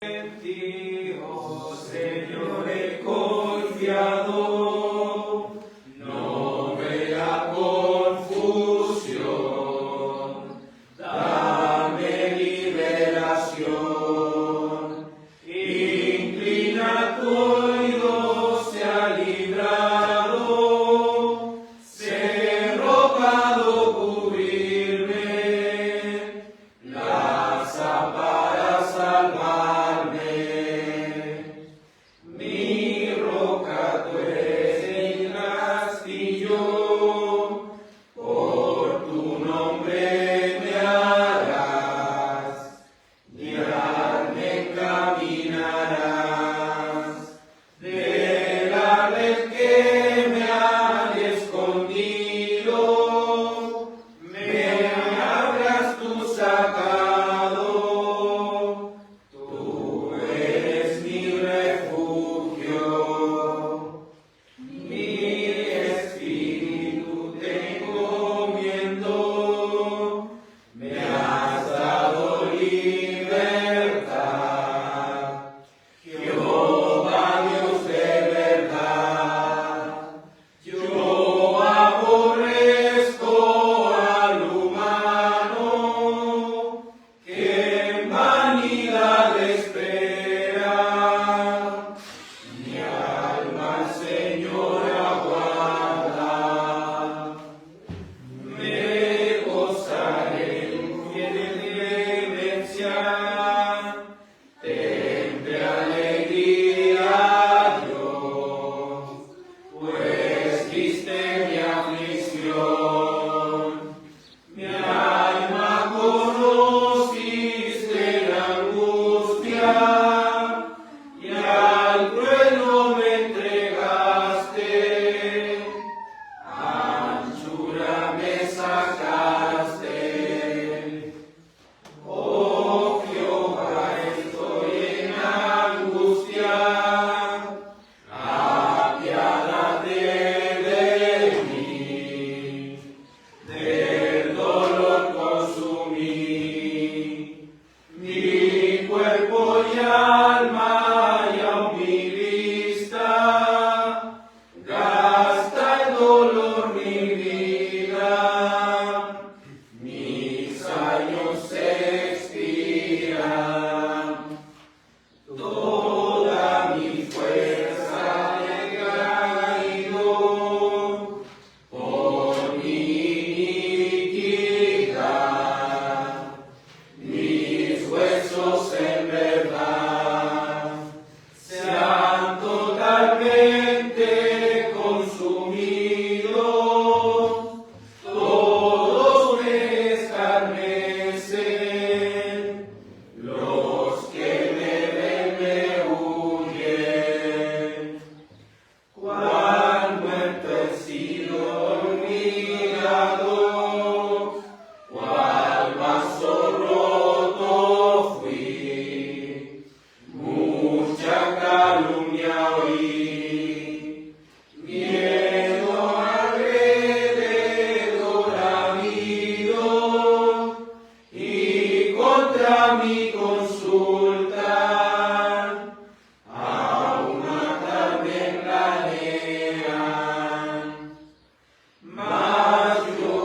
En ti, oh Señor, he confiado, no me da confusión, dame liberación, inclina tu oído, sea librado, sé rogado cubrirme, lanza para salvar. Mi roca tú eres mi castillo, por tu nombre me harás, guiarme caminarás, de la red que me han escondido, me habrás tú sacado. Tú eres mi refugio, mi espíritu te encomiendo, me has dado libertad, Jehová Dios de verdad. Yo aborrezco al humano que en vanidad espera, mi alma al Señor aguarda. Me gozaré en fiel clemencia, tendré alegría, Dios, pues viste mi aflicción. Mi alma conociste la angustia, y al trueno me entregaste, anchura me sacaste. Oh Jehová, estoy en angustia, apiádate de mí, del dolor consumí, mi cuerpo y alma y aun mi vista, gasta el dolor mi vida, mis años se expiran, toda mi fuerza he caído por mi iniquidad, mis huesos en verdad se han totalmente consumido, todos me escarnecen, los que me ven me huyen. Cuán muerto he sido olvidado, cuál vaso roto fui, mucha calumnia oí, miedo alrededor ha habido, y contra mí consultan, aún también planean. Mas yo,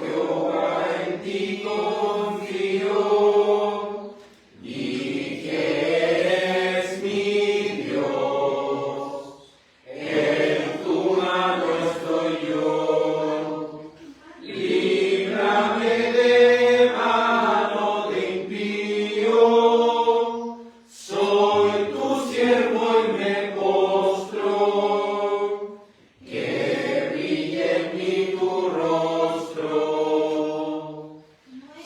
Jehová, en ti confío, y que eres mi Dios, en tu mano estoy yo. Líbrame de mano de impío, soy tu siervo y me postro, que brille en mí tu rostro.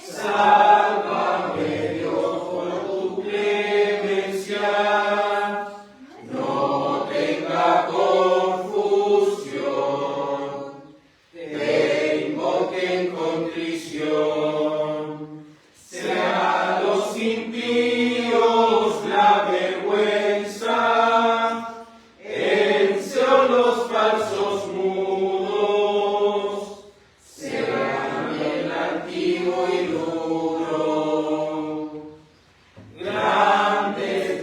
Sálvame, Dios, por tu clemencia, no tenga confusión, te invoque en contrición. Sean los impíos la vergüenza, en Sion los falsos mudos, sean el antiguo y duro. Grande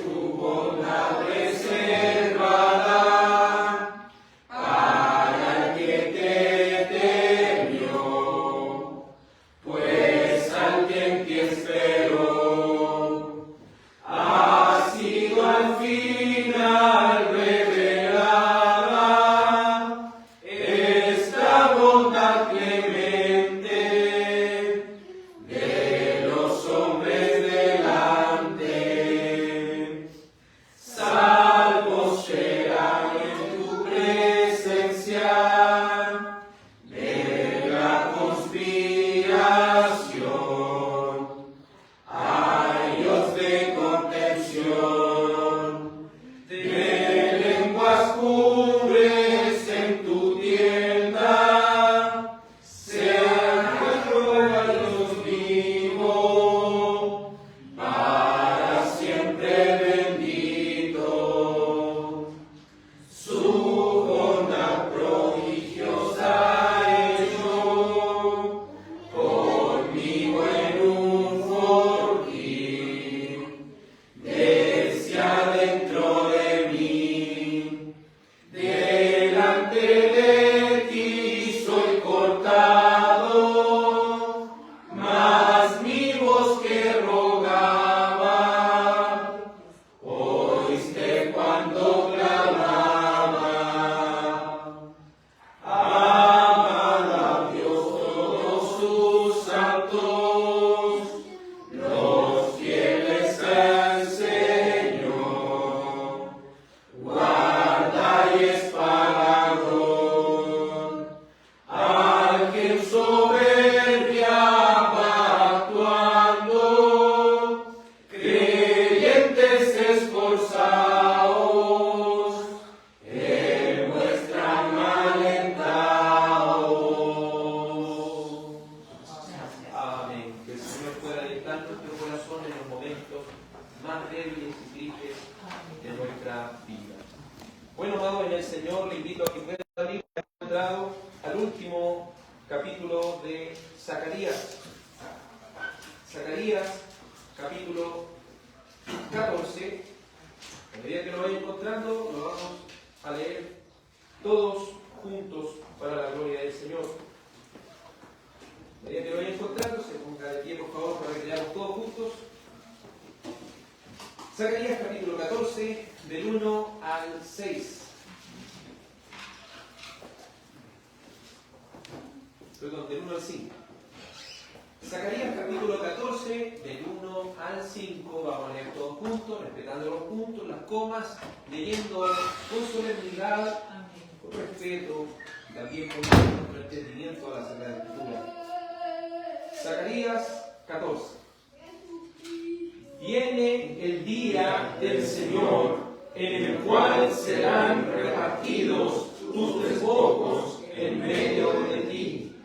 débiles y tristes de nuestra vida. Bueno, amados en el Señor, le invito a que pueda abrir encontrado al último capítulo de Zacarías. Zacarías, capítulo 14. A medida que lo vaya encontrando, lo vamos a leer todos juntos para la gloria del Señor. A medida que lo vaya encontrando, se ponga de pie, por favor, para que leamos todos juntos. Zacarías, capítulo 14, del 1 al 6. Perdón, del 1 al 5. Zacarías capítulo 14, del 1 al 5, vamos a leer todos juntos, respetando los puntos, las comas, leyendo con solemnidad, con respeto, también con nuestro entendimiento a la Sagrada Escritura. Zacarías 14. Viene el día del Señor, en el cual serán repartidos tus despojos en medio de ti.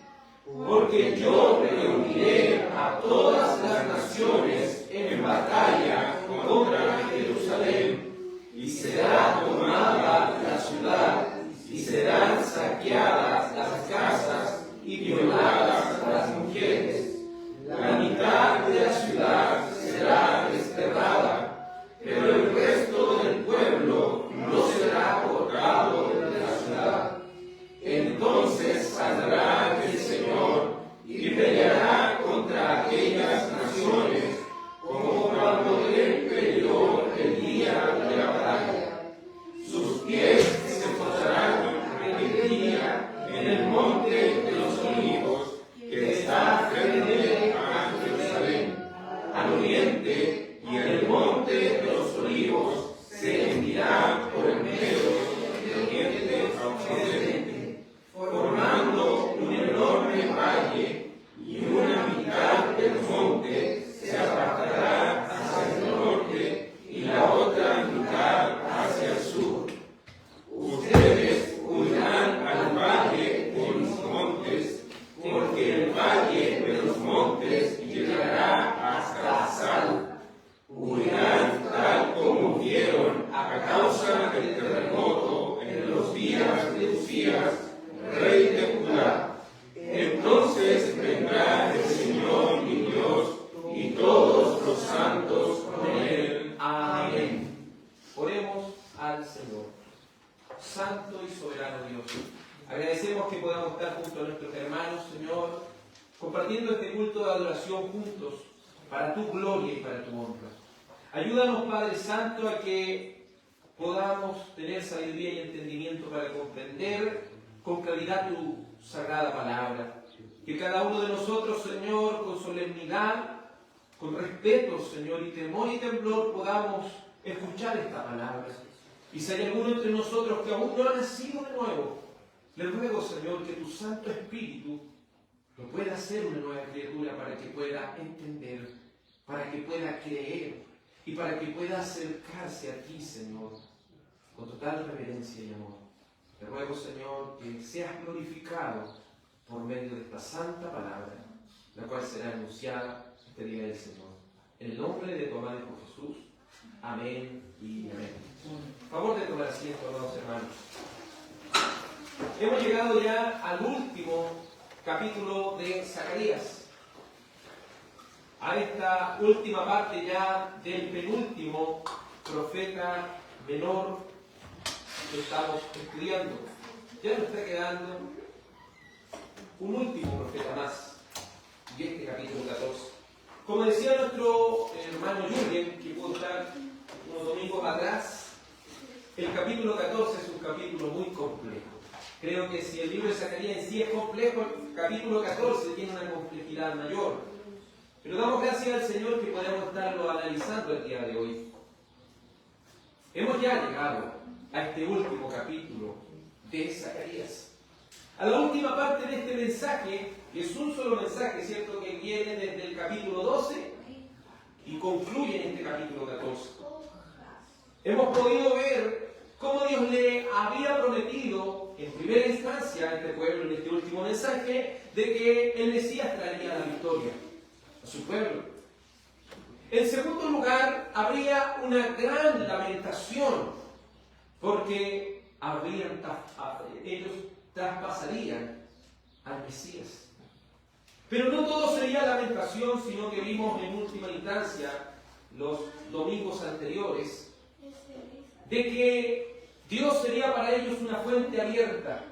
Porque yo reuniré a todas las naciones en batalla contra Jerusalén, y será tomada la ciudad, y serán saqueadas las casas y violadas las mujeres. La mitad de la ciudad será desterrada, pero el resto del pueblo no será cortado de la ciudad. Entonces saldrá el Señor y peleará contra aquellas naciones, como cuando Él peleó el día de la batalla. Sus pies se posarán aquel día en el monte de los olivos, que está frente a Jerusalén, al oriente, y el monte de los olivos se hendirá por el medio del oriente a occidente, formando un enorme valle, y una mitad del monte se apartará hacia el norte y la otra mitad hacia el sur. Ustedes huirán al valle de los montes, porque el valle de los montes llegará hasta Sal. Huirán tal como huyeron a causa del terremoto en los días de Usías, rey de Judá. Entonces vendrá el Señor mi Dios y todos los santos con Él. Amén. Oremos al Señor. Santo y soberano Dios, agradecemos que podamos estar junto a nuestros hermanos, Señor, compartiendo este culto de adoración juntos, para tu gloria y para tu honra. Ayúdanos, Padre Santo, a que podamos tener sabiduría y entendimiento para comprender con claridad tu sagrada palabra. Que cada uno de nosotros, Señor, con solemnidad, con respeto, Señor, y temor y temblor, podamos escuchar esta palabra. Y si hay alguno entre nosotros que aún no ha nacido de nuevo, le ruego, Señor, que tu Santo Espíritu lo pueda hacer una nueva criatura para que pueda entender, para que pueda creer y para que pueda acercarse a ti, Señor, con total reverencia y amor. Te ruego, Señor, que seas glorificado por medio de esta santa palabra, la cual será anunciada este día del Señor. En el nombre de tu amado Hijo Jesús. Amén y amén. Favor de tomar asiento, amados hermanos. Hemos llegado ya al último capítulo de Zacarías. A esta última parte ya del penúltimo profeta menor que estamos estudiando. Ya nos está quedando un último profeta más, y este capítulo 14. Como decía nuestro hermano Jürgen, que pudo estar unos domingos atrás, el capítulo 14 es un capítulo muy complejo. Creo que si el libro de Zacarías en sí es complejo, el capítulo 14 tiene una complejidad mayor. Pero damos gracias al Señor que podemos estarlo analizando el día de hoy. Hemos ya llegado a este último capítulo de Zacarías. A la última parte de este mensaje, que es un solo mensaje, ¿cierto?, que viene desde el capítulo 12 y concluye en este capítulo 14. Hemos podido ver cómo Dios le había prometido en primera instancia a este pueblo, en este último mensaje, de que el Mesías traería la victoria a su pueblo. En segundo lugar, habría una gran lamentación, porque ellos traspasarían al Mesías. Pero no todo sería lamentación, sino que vimos en última instancia, los domingos anteriores, de que Dios sería para ellos una fuente abierta,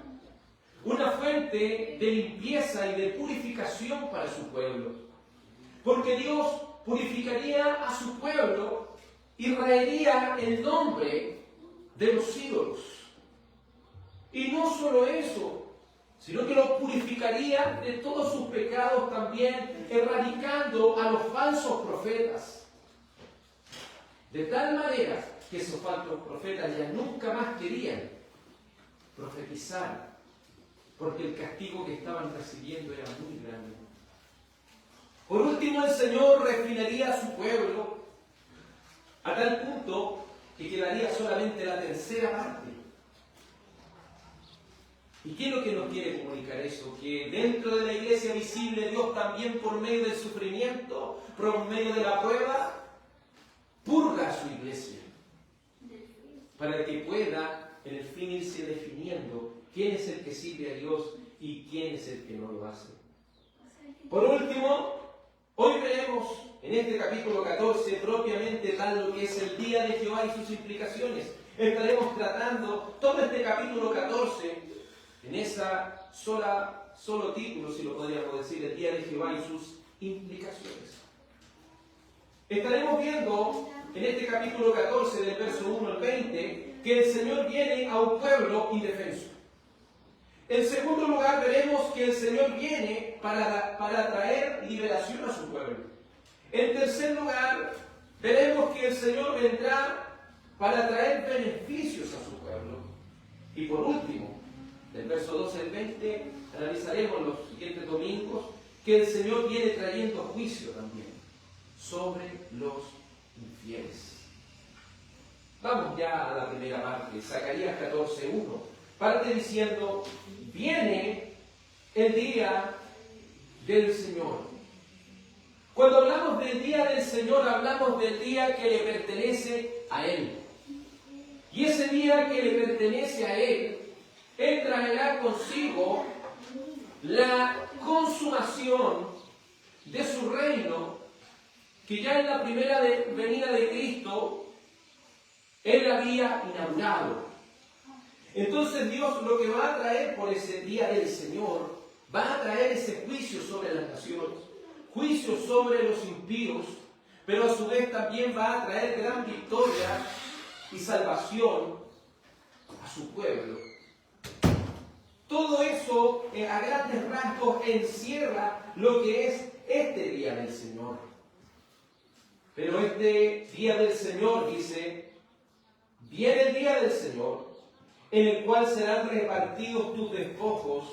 una fuente de limpieza y de purificación para su pueblo. Porque Dios purificaría a su pueblo y raería el nombre de los ídolos. Y no solo eso, sino que los purificaría de todos sus pecados también, erradicando a los falsos profetas. De tal manera que esos falsos profetas ya nunca más querían profetizar, porque el castigo que estaban recibiendo era muy grande. Por último, el Señor refinaría a su pueblo a tal punto que quedaría solamente la tercera parte. ¿Y qué es lo que nos quiere comunicar eso? Que dentro de la iglesia visible, Dios también por medio del sufrimiento, por medio de la prueba, purga a su iglesia, para que pueda en el fin irse definiendo quién es el que sirve a Dios y quién es el que no lo hace. Por último, hoy veremos en este capítulo 14 propiamente tal lo que es el día de Jehová y sus implicaciones. Estaremos tratando todo este capítulo 14 en esa solo título, si lo podríamos decir, el día de Jehová y sus implicaciones. Estaremos viendo en este capítulo 14 del verso 1 al 20 que el Señor viene a un pueblo indefenso. En segundo lugar, veremos que el Señor viene para traer liberación a su pueblo. En tercer lugar, veremos que el Señor vendrá para traer beneficios a su pueblo. Y por último, del verso 12 al 20, analizaremos los siguientes domingos que el Señor viene trayendo juicio también sobre los infieles. Vamos ya a la primera parte, Zacarías 14:1. Parte diciendo: viene el día del Señor. Cuando hablamos del día del Señor, hablamos del día que le pertenece a Él. Y ese día que le pertenece a Él, Él traerá consigo la consumación de su reino, que ya en la primera venida de Cristo, Él había inaugurado. Entonces Dios lo que va a traer por ese día del Señor, va a traer ese juicio sobre las naciones, juicio sobre los impíos, pero a su vez también va a traer gran victoria y salvación a su pueblo. Todo eso a grandes rasgos encierra lo que es este día del Señor. Pero este día del Señor, dice, viene el día del Señor, en el cual serán repartidos tus despojos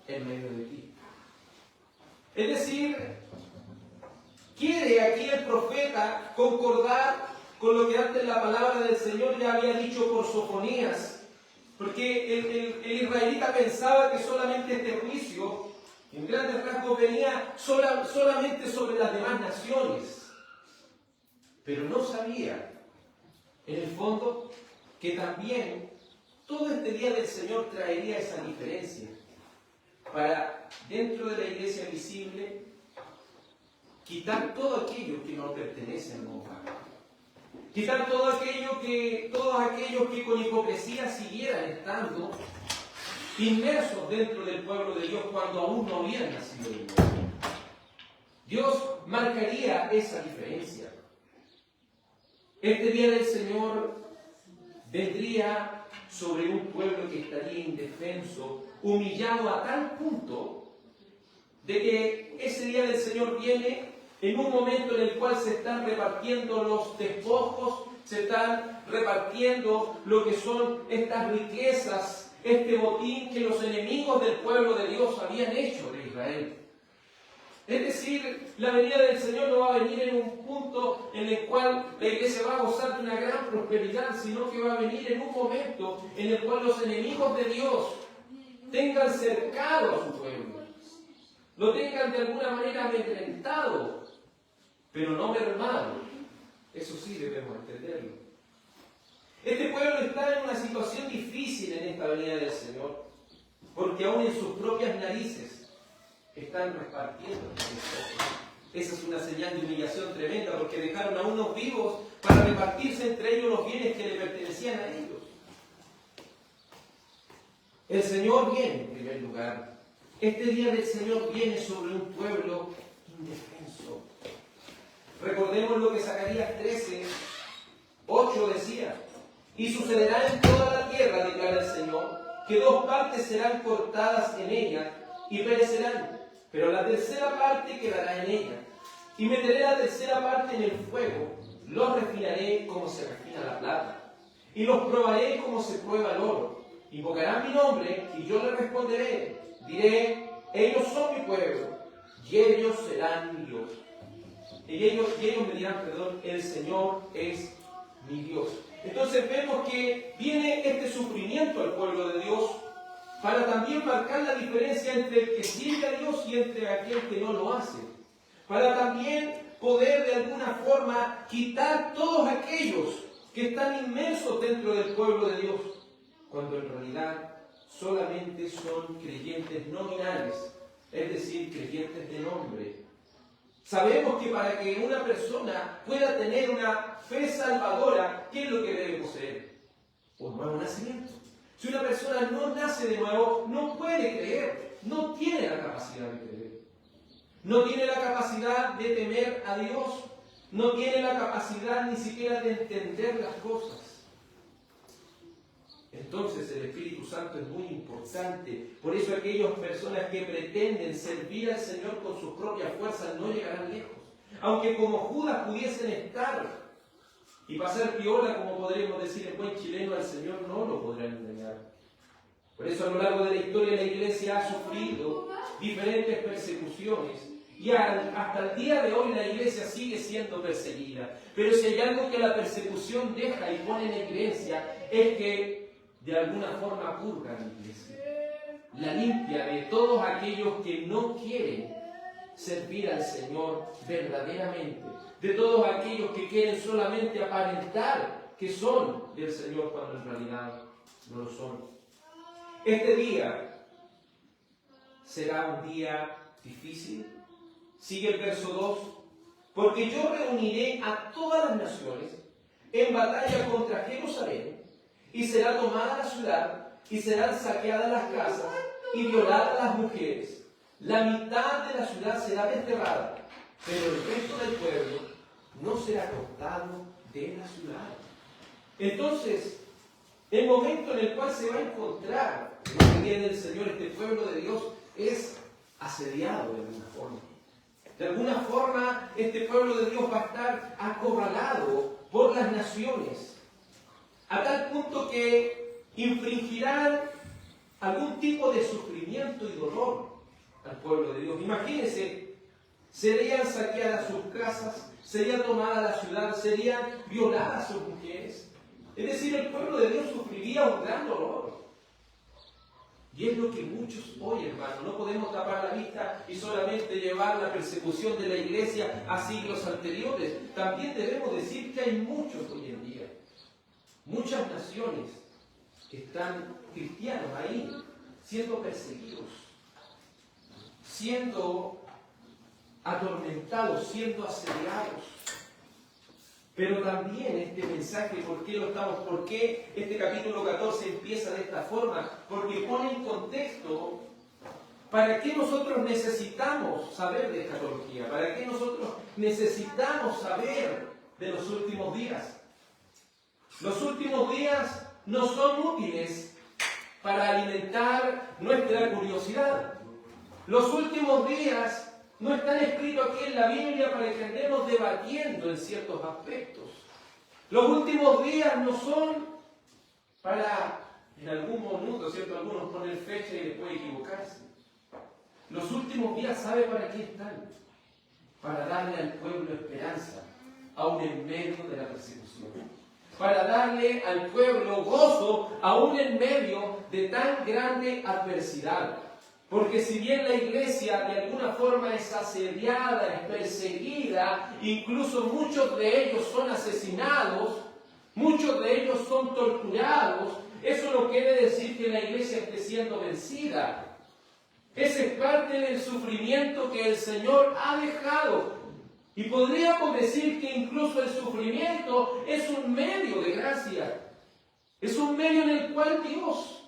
en medio de ti. Es decir, quiere aquí el profeta concordar con lo que antes la palabra del Señor ya había dicho por Sofonías, porque el israelita pensaba que solamente este juicio, en grandes rasgos, venía solamente sobre las demás naciones, pero no sabía, en el fondo, que también todo este día del Señor traería esa diferencia para, dentro de la iglesia visible, quitar todo aquello que no pertenece al nuevo pacto. Quitar todos aquellos que con hipocresía siguieran estando inmersos dentro del pueblo de Dios cuando aún no habían nacido de nuevo. Dios marcaría esa diferencia. Este día del Señor vendría sobre un pueblo que estaría indefenso, humillado a tal punto de que ese día del Señor viene en un momento en el cual se están repartiendo los despojos, se están repartiendo lo que son estas riquezas, este botín que los enemigos del pueblo de Dios habían hecho de Israel. Es decir, la venida del Señor no va a venir en un punto en el cual la iglesia va a gozar de una gran prosperidad, sino que va a venir en un momento en el cual los enemigos de Dios tengan cercado a su pueblo, lo tengan de alguna manera amedrentado, pero no mermado. Eso sí debemos entenderlo. Este pueblo está en una situación difícil en esta venida del Señor, porque aún en sus propias narices están repartiendo. Esa es una señal de humillación tremenda, porque dejaron a unos vivos para repartirse entre ellos los bienes que le pertenecían a ellos. El Señor viene en primer lugar. Este día del Señor viene sobre un pueblo indefenso. Recordemos lo que Zacarías 13:8 decía: y sucederá en toda la tierra, declara el Señor, que 2 partes serán cortadas en ella y perecerán, pero la tercera parte quedará en ella. Y meteré la tercera parte en el fuego, los refinaré como se refina la plata, y los probaré como se prueba el oro. Invocarán mi nombre y yo les responderé. Diré: ellos son mi pueblo y ellos serán mi Dios. Y ellos me dirán, el Señor es mi Dios. Entonces vemos que viene este sufrimiento al pueblo de Dios para también marcar la diferencia entre el que sirve a Dios y entre aquel que no lo hace. Para también poder de alguna forma quitar todos aquellos que están inmersos dentro del pueblo de Dios, cuando en realidad solamente son creyentes nominales, es decir, creyentes de nombre. Sabemos que para que una persona pueda tener una fe salvadora, ¿qué es lo que debe poseer? Un nuevo nacimiento. Si una persona no nace de nuevo, no puede creer, no tiene la capacidad de creer. No tiene la capacidad de temer a Dios, no tiene la capacidad ni siquiera de entender las cosas. Entonces el Espíritu Santo es muy importante. Por eso aquellas personas que pretenden servir al Señor con sus propias fuerzas no llegarán lejos. Aunque como Judas pudiesen estar y pasar piola, como podríamos decir en buen chileno, al Señor no lo podrán engañar. Por eso a lo largo de la historia la Iglesia ha sufrido diferentes persecuciones y hasta el día de hoy la Iglesia sigue siendo perseguida. Pero si hay algo que la persecución deja y pone en evidencia, es que de alguna forma purga la Iglesia, la limpia de todos aquellos que no quieren servir al Señor verdaderamente, de todos aquellos que quieren solamente aparentar que son del Señor cuando en realidad no lo son. Este día será un día difícil. Sigue el verso 2: porque yo reuniré a todas las naciones en batalla contra Jerusalén, y será tomada la ciudad, y serán saqueadas las casas, y violadas las mujeres. La mitad de la ciudad será desterrada, pero el resto del pueblo no será cortado de la ciudad. Entonces, el momento en el cual se va a encontrar el día del Señor, este pueblo de Dios, es asediado de alguna forma. De alguna forma, este pueblo de Dios va a estar acorralado por las naciones, a tal punto que infligirán algún tipo de sufrimiento y dolor al pueblo de Dios. Imagínense, serían saqueadas sus casas, sería tomada la ciudad, serían violadas sus mujeres. Es decir, el pueblo de Dios sufriría un gran dolor. Y es lo que muchos hoy, hermanos, no podemos tapar la vista y solamente llevar la persecución de la Iglesia a siglos anteriores. También debemos decir que hay muchos hoy en día, muchas naciones que están cristianos ahí, siendo perseguidos, siendo atormentados, siendo asediados. Pero también este mensaje, ¿por qué este capítulo 14 empieza de esta forma? Porque pone en contexto para qué nosotros necesitamos saber de escatología, para qué nosotros necesitamos saber de los últimos días. Los últimos días no son útiles para alimentar nuestra curiosidad. Los últimos días no están escritos aquí en la Biblia para que andemos debatiendo en ciertos aspectos. Los últimos días no son para, en algún momento, ¿cierto? Algunos ponen fecha y después equivocarse. Los últimos días, ¿sabe para qué están? Para darle al pueblo esperanza, aún en medio de la persecución. Para darle al pueblo gozo, aún en medio de tan grande adversidad. Porque si bien la iglesia de alguna forma es asediada, es perseguida, incluso muchos de ellos son asesinados, muchos de ellos son torturados, eso no quiere decir que la iglesia esté siendo vencida. Ese es parte del sufrimiento que el Señor ha dejado. Y podríamos decir que incluso el sufrimiento es un medio de gracia. Es un medio en el cual Dios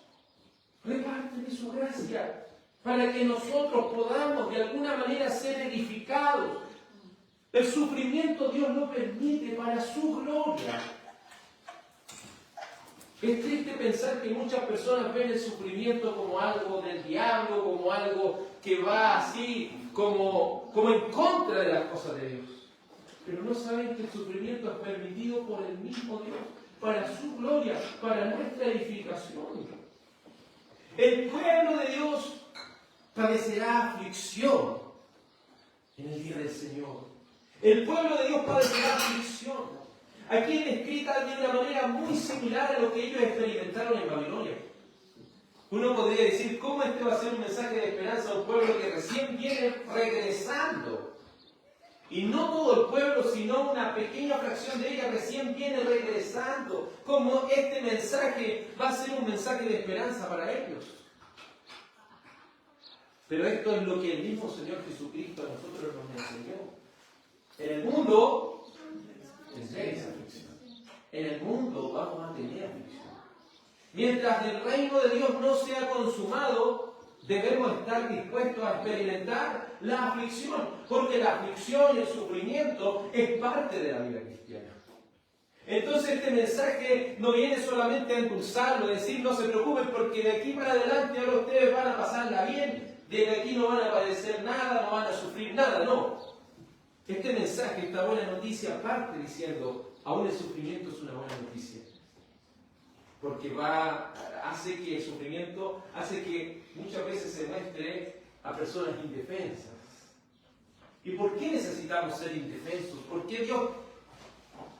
reparte de su gracia para que nosotros podamos de alguna manera ser edificados. El sufrimiento Dios lo permite para su gloria. Es triste pensar que muchas personas ven el sufrimiento como algo del diablo, como algo que va así, como en contra de las cosas de Dios. Pero no saben que el sufrimiento es permitido por el mismo Dios, para su gloria, para nuestra edificación. El pueblo de Dios padecerá aflicción en el día del Señor. El pueblo de Dios padecerá aflicción. Aquí es descrita de una manera muy similar a lo que ellos experimentaron en Babilonia. Uno podría decir, ¿cómo este va a ser un mensaje de esperanza a un pueblo que recién viene regresando? Y no todo el pueblo, sino una pequeña fracción de ella recién viene regresando. ¿Cómo este mensaje va a ser un mensaje de esperanza para ellos? Pero esto es lo que el mismo Señor Jesucristo a nosotros nos enseñó. En el mundo tendréis aflicción. En el mundo vamos a tener aflicción. Mientras el reino de Dios no sea consumado, debemos estar dispuestos a experimentar la aflicción, porque la aflicción y el sufrimiento es parte de la vida cristiana. Entonces este mensaje no viene solamente a endulzarlo, decir no se preocupen porque de aquí para adelante ahora ustedes van a pasarla bien, de aquí no van a padecer nada, no van a sufrir nada, no. Este mensaje, esta buena noticia, parte diciendo, aún el sufrimiento es una buena noticia. Porque hace que el sufrimiento, hace que muchas veces se muestre a personas indefensas. ¿Y por qué necesitamos ser indefensos? ¿Por qué Dios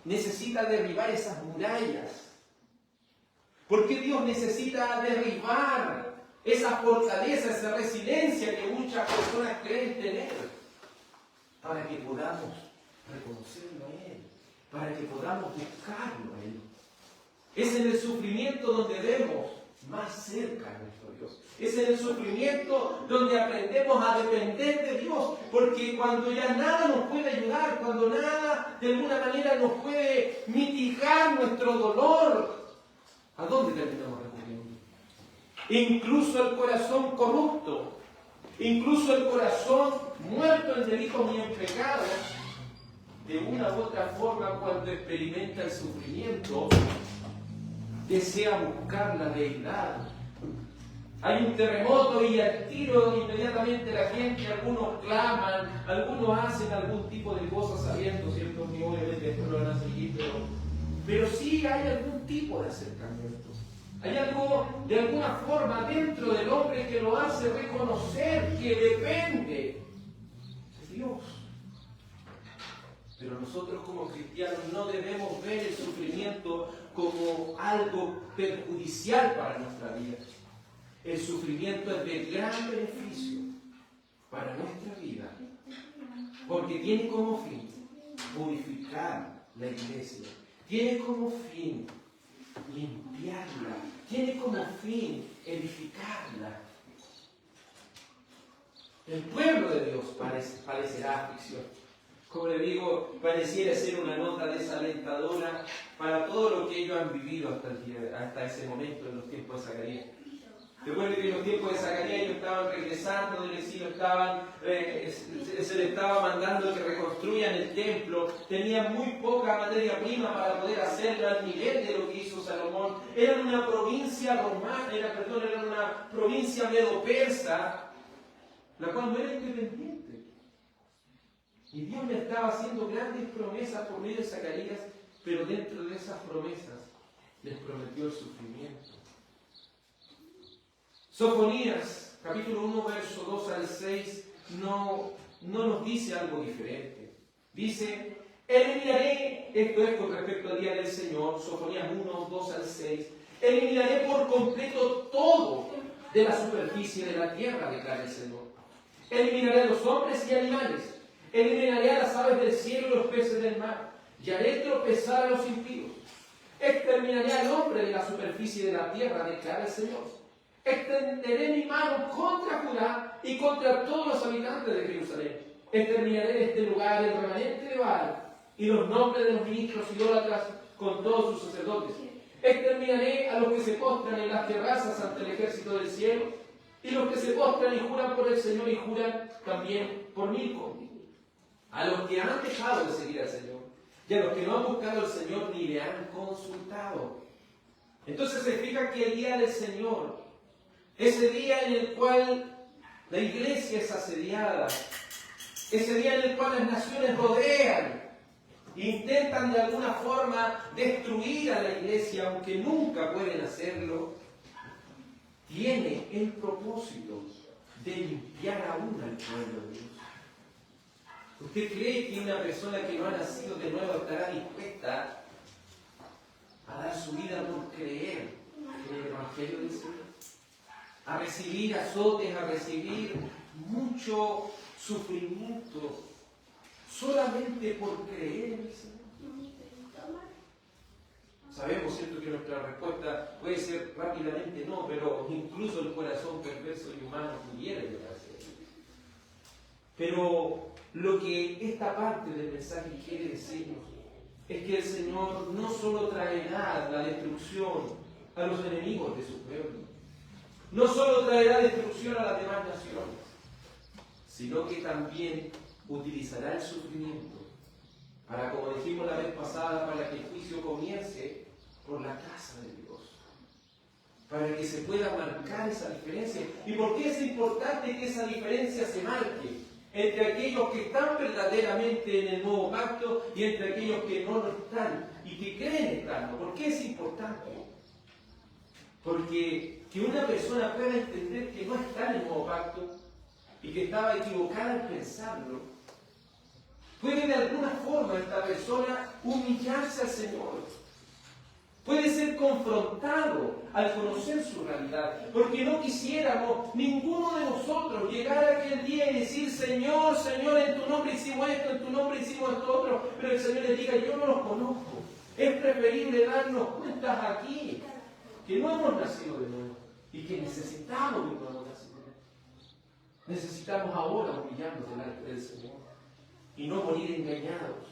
necesita derribar esas murallas? ¿Por qué Dios necesita derribar esa fortaleza, esa resiliencia que muchas personas creen tener? Para que podamos reconocerlo a Él, para que podamos buscarlo a Él. Es en el sufrimiento donde vemos más cerca a nuestro Dios. Es en el sufrimiento donde aprendemos a depender de Dios, porque cuando ya nada nos puede ayudar, cuando nada de alguna manera nos puede mitigar nuestro dolor, ¿a dónde terminamos recurriendo? Incluso el corazón corrupto, incluso el corazón muerto en delitos y en pecados, de una u otra forma cuando experimenta el sufrimiento, desea buscar la deidad. Hay un terremoto y al tiro inmediatamente la gente, algunos claman, algunos hacen algún tipo de cosas sabiendo, ¿cierto? Que obviamente esto no van a seguir, pero sí hay algún tipo de acercamiento. Hay algo de alguna forma dentro del hombre que lo hace reconocer que depende de Dios. Pero nosotros como cristianos no debemos ver el sufrimiento como algo perjudicial para nuestra vida. El sufrimiento es de gran beneficio para nuestra vida, porque tiene como fin purificar la iglesia, tiene como fin limpiarla, tiene como fin edificarla. El pueblo de Dios padecerá aflicción. Como le digo, pareciera ser una nota desalentadora para todo lo que ellos han vivido hasta ese momento en los tiempos de Zacarías. Recuerden que en los tiempos de Zacarías ellos estaban regresando del exilio, se les estaba mandando que reconstruyan el templo, tenían muy poca materia prima para poder hacerlo al nivel de lo que hizo Salomón. Eran una provincia romana, eran una provincia medo-persa, la cual no era independiente. Y Dios le estaba haciendo grandes promesas por medio de Zacarías, pero dentro de esas promesas les prometió el sufrimiento. Sofonías, capítulo 1, verso 2 al 6, no nos dice algo diferente. Dice, eliminaré, esto es con respecto al día del Señor, Sofonías 1, 2 al 6, eliminaré por completo todo de la superficie de la tierra, declara el Señor. Eliminaré a los hombres y animales, eliminaré a las aves del cielo y los peces del mar, y haré tropezar a los impíos. Exterminaré al hombre de la superficie de la tierra, declara el Señor. Extenderé mi mano contra Judá y contra todos los habitantes de Jerusalén. Exterminaré en este lugar el remanente de Baal y los nombres de los ministros idólatras con todos sus sacerdotes. Exterminaré a los que se postran en las terrazas ante el ejército del cielo, y los que se postran y juran por el Señor y juran también por Milcom. A los que han dejado de seguir al Señor, y a los que no han buscado al Señor ni le han consultado. Entonces se fija que el día del Señor, ese día en el cual la iglesia es asediada, ese día en el cual las naciones rodean, intentan de alguna forma destruir a la iglesia, aunque nunca pueden hacerlo, tiene el propósito de limpiar aún al pueblo de Dios. ¿Usted cree que una persona que no ha nacido de nuevo estará dispuesta a dar su vida por creer en el Evangelio del Señor? A recibir azotes, a recibir mucho sufrimiento, solamente por creer en el Señor. Sabemos, ¿cierto?, que nuestra respuesta puede ser rápidamente no, pero incluso el corazón perverso y humano pudiera llegar a ser. Pero lo que esta parte del mensaje quiere decirnos es que el Señor no solo traerá la destrucción a los enemigos de su pueblo, no solo traerá destrucción a las demás naciones, sino que también utilizará el sufrimiento para, como dijimos la vez pasada, para que el juicio comience por la casa de Dios, para que se pueda marcar esa diferencia. ¿Y por qué es importante que esa diferencia se marque entre aquellos que están verdaderamente en el nuevo pacto y entre aquellos que no lo están y que creen estarlo? ¿Por qué es importante? Porque que una persona pueda entender que no está en el nuevo pacto y que estaba equivocada en pensarlo, puede de alguna forma esta persona humillarse al Señor. Puede ser confrontado al conocer su realidad, porque no quisiéramos ninguno de nosotros llegar a aquel día y decir: Señor, Señor, en tu nombre hicimos esto, en tu nombre hicimos esto otro, pero el Señor le diga: yo no los conozco. Es preferible darnos cuentas aquí, que no hemos nacido de nuevo y que necesitamos de un nuevo nacimiento. Necesitamos ahora humillarnos delante del Señor y no morir engañados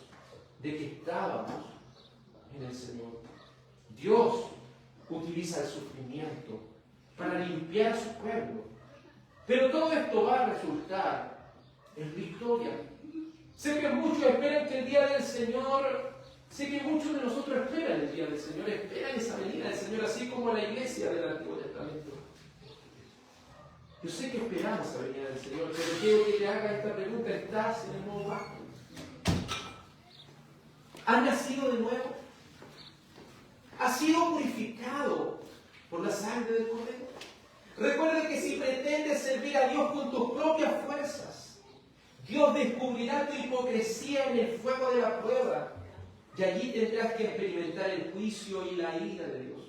de que estábamos en el Señor. Dios utiliza el sufrimiento para limpiar su pueblo, pero todo esto va a resultar en victoria. Sé que muchos esperan que el día del Señor, sé que muchos de nosotros esperan el día del Señor, esperan esa venida del Señor, así como la iglesia del Antiguo Testamento. Yo sé que esperamos esa venida del Señor, pero quiero que te haga esta pregunta: ¿estás en el nuevo pacto? ¿Has nacido de nuevo? ¿Has sido purificado por la sangre del Cordero? Recuerda que si pretendes servir a Dios con tus propias fuerzas, Dios descubrirá tu hipocresía en el fuego de la prueba, y allí tendrás que experimentar el juicio y la ira de Dios.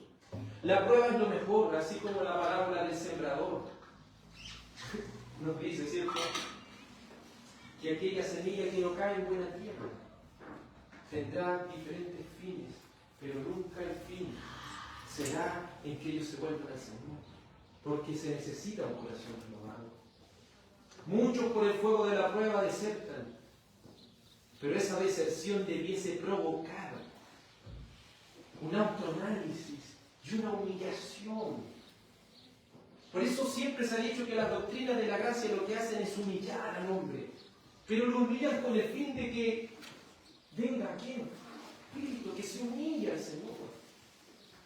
La prueba es lo mejor, así como la parábola del sembrador nos dice, ¿cierto?, que aquella semilla que no cae en buena tierra tendrá diferentes fines, pero nunca el fin será en que ellos se vuelvan al Señor, porque se necesita un corazón renovado. Muchos por el fuego de la prueba desertan, pero esa deserción debiese provocar un autoanálisis y una humillación. Por eso siempre se ha dicho que las doctrinas de la gracia lo que hacen es humillar al hombre, pero lo humillan con el fin de que venga ¿quién? Cristo, que se humilla al Señor.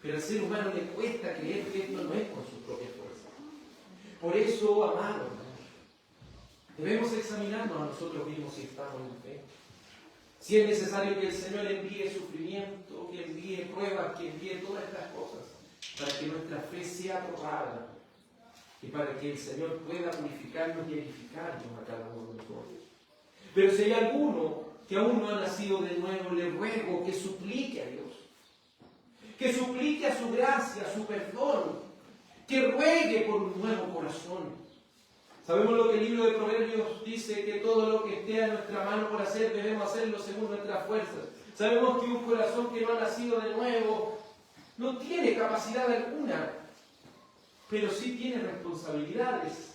Pero al ser humano le cuesta creer que esto no es con sus propias fuerzas. Por eso, amados, debemos examinarnos a nosotros mismos si estamos en fe. Si es necesario que el Señor envíe sufrimiento, que envíe pruebas, que envíe todas estas cosas, para que nuestra fe sea probada y para que el Señor pueda purificarnos y edificarnos a cada uno de nosotros. Pero si hay alguno que aún no ha nacido de nuevo, le ruego que suplique a Dios, que suplique a su gracia, a su perdón, que ruegue por un nuevo corazón. Sabemos lo que el libro de Proverbios dice, que todo lo que esté a nuestra mano por hacer, debemos hacerlo según nuestras fuerzas. Sabemos que un corazón que no ha nacido de nuevo no tiene capacidad alguna, pero sí tiene responsabilidades.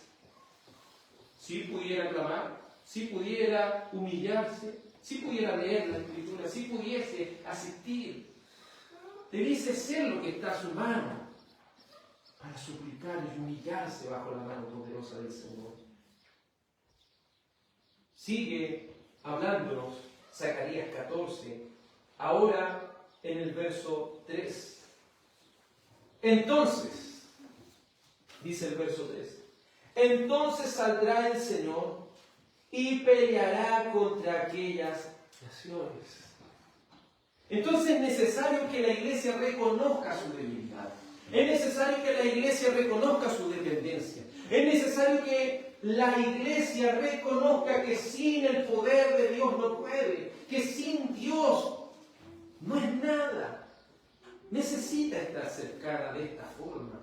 Si pudiera clamar, si pudiera humillarse, si pudiera leer la Escritura, si pudiese asistir, debiese ser lo que está a su mano para suplicar y humillarse bajo la mano poderosa del Señor. Sigue hablándonos Zacarías 14, ahora en el verso 3. Entonces, dice el verso 3, entonces saldrá el Señor y peleará contra aquellas naciones. Entonces es necesario que la iglesia reconozca su debilidad. Es necesario que la iglesia reconozca su dependencia. Es necesario que la iglesia reconozca que sin el poder de Dios no puede, que sin Dios no es nada. Necesita estar cercana de esta forma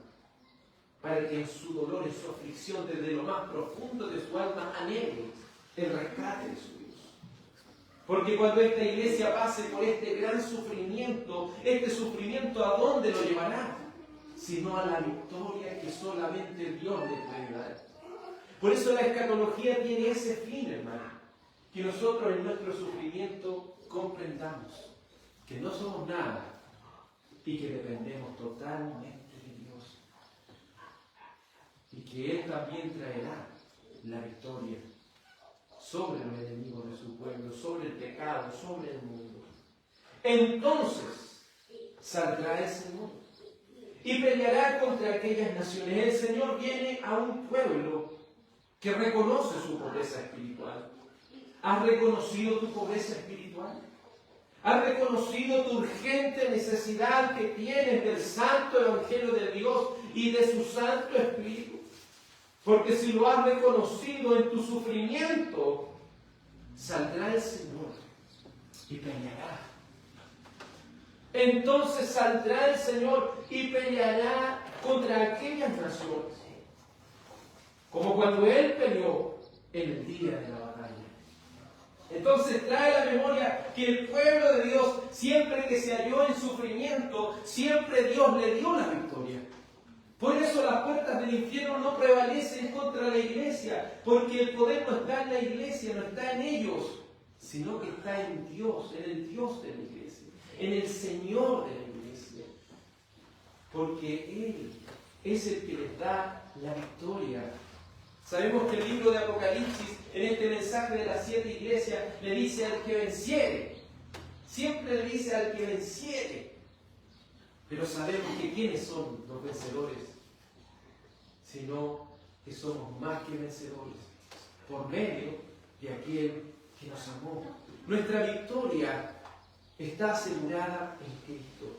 para que en su dolor, en su aflicción, desde lo más profundo de su alma, anhele el rescate de su Dios. Porque cuando esta iglesia pase por este gran sufrimiento, este sufrimiento ¿a dónde lo llevará? Sino a la victoria que solamente Dios le puede dar. Por eso la escatología tiene ese fin, hermano, que nosotros en nuestro sufrimiento comprendamos que no somos nada y que dependemos totalmente de Dios. Y que Él también traerá la victoria sobre los enemigos de su pueblo, sobre el pecado, sobre el mundo. Entonces saldrá el Señor y peleará contra aquellas naciones. El Señor viene a un pueblo que reconoce su pobreza espiritual. ¿Has reconocido tu pobreza espiritual? ¿Has reconocido tu urgente necesidad que tienes del santo evangelio de Dios y de su Santo Espíritu? Porque si lo has reconocido en tu sufrimiento, saldrá el Señor y peleará. Entonces saldrá el Señor y peleará contra aquellas naciones, como cuando Él peleó en el día de la batalla. Entonces trae a la memoria que el pueblo de Dios, siempre que se halló en sufrimiento, siempre Dios le dio la victoria. Por eso las puertas del infierno no prevalecen contra la iglesia, porque el poder no está en la iglesia, no está en ellos, sino que está en Dios, en el Dios de la iglesia, en el Señor de la iglesia. Porque Él es el que les da la victoria. Sabemos que el libro de Apocalipsis, en este mensaje de las 7 iglesias, le dice al que venciere. Siempre le dice al que venciere. Pero sabemos que ¿quiénes son los vencedores? Sino que somos más que vencedores por medio de aquel que nos amó. Nuestra victoria está asegurada en Cristo.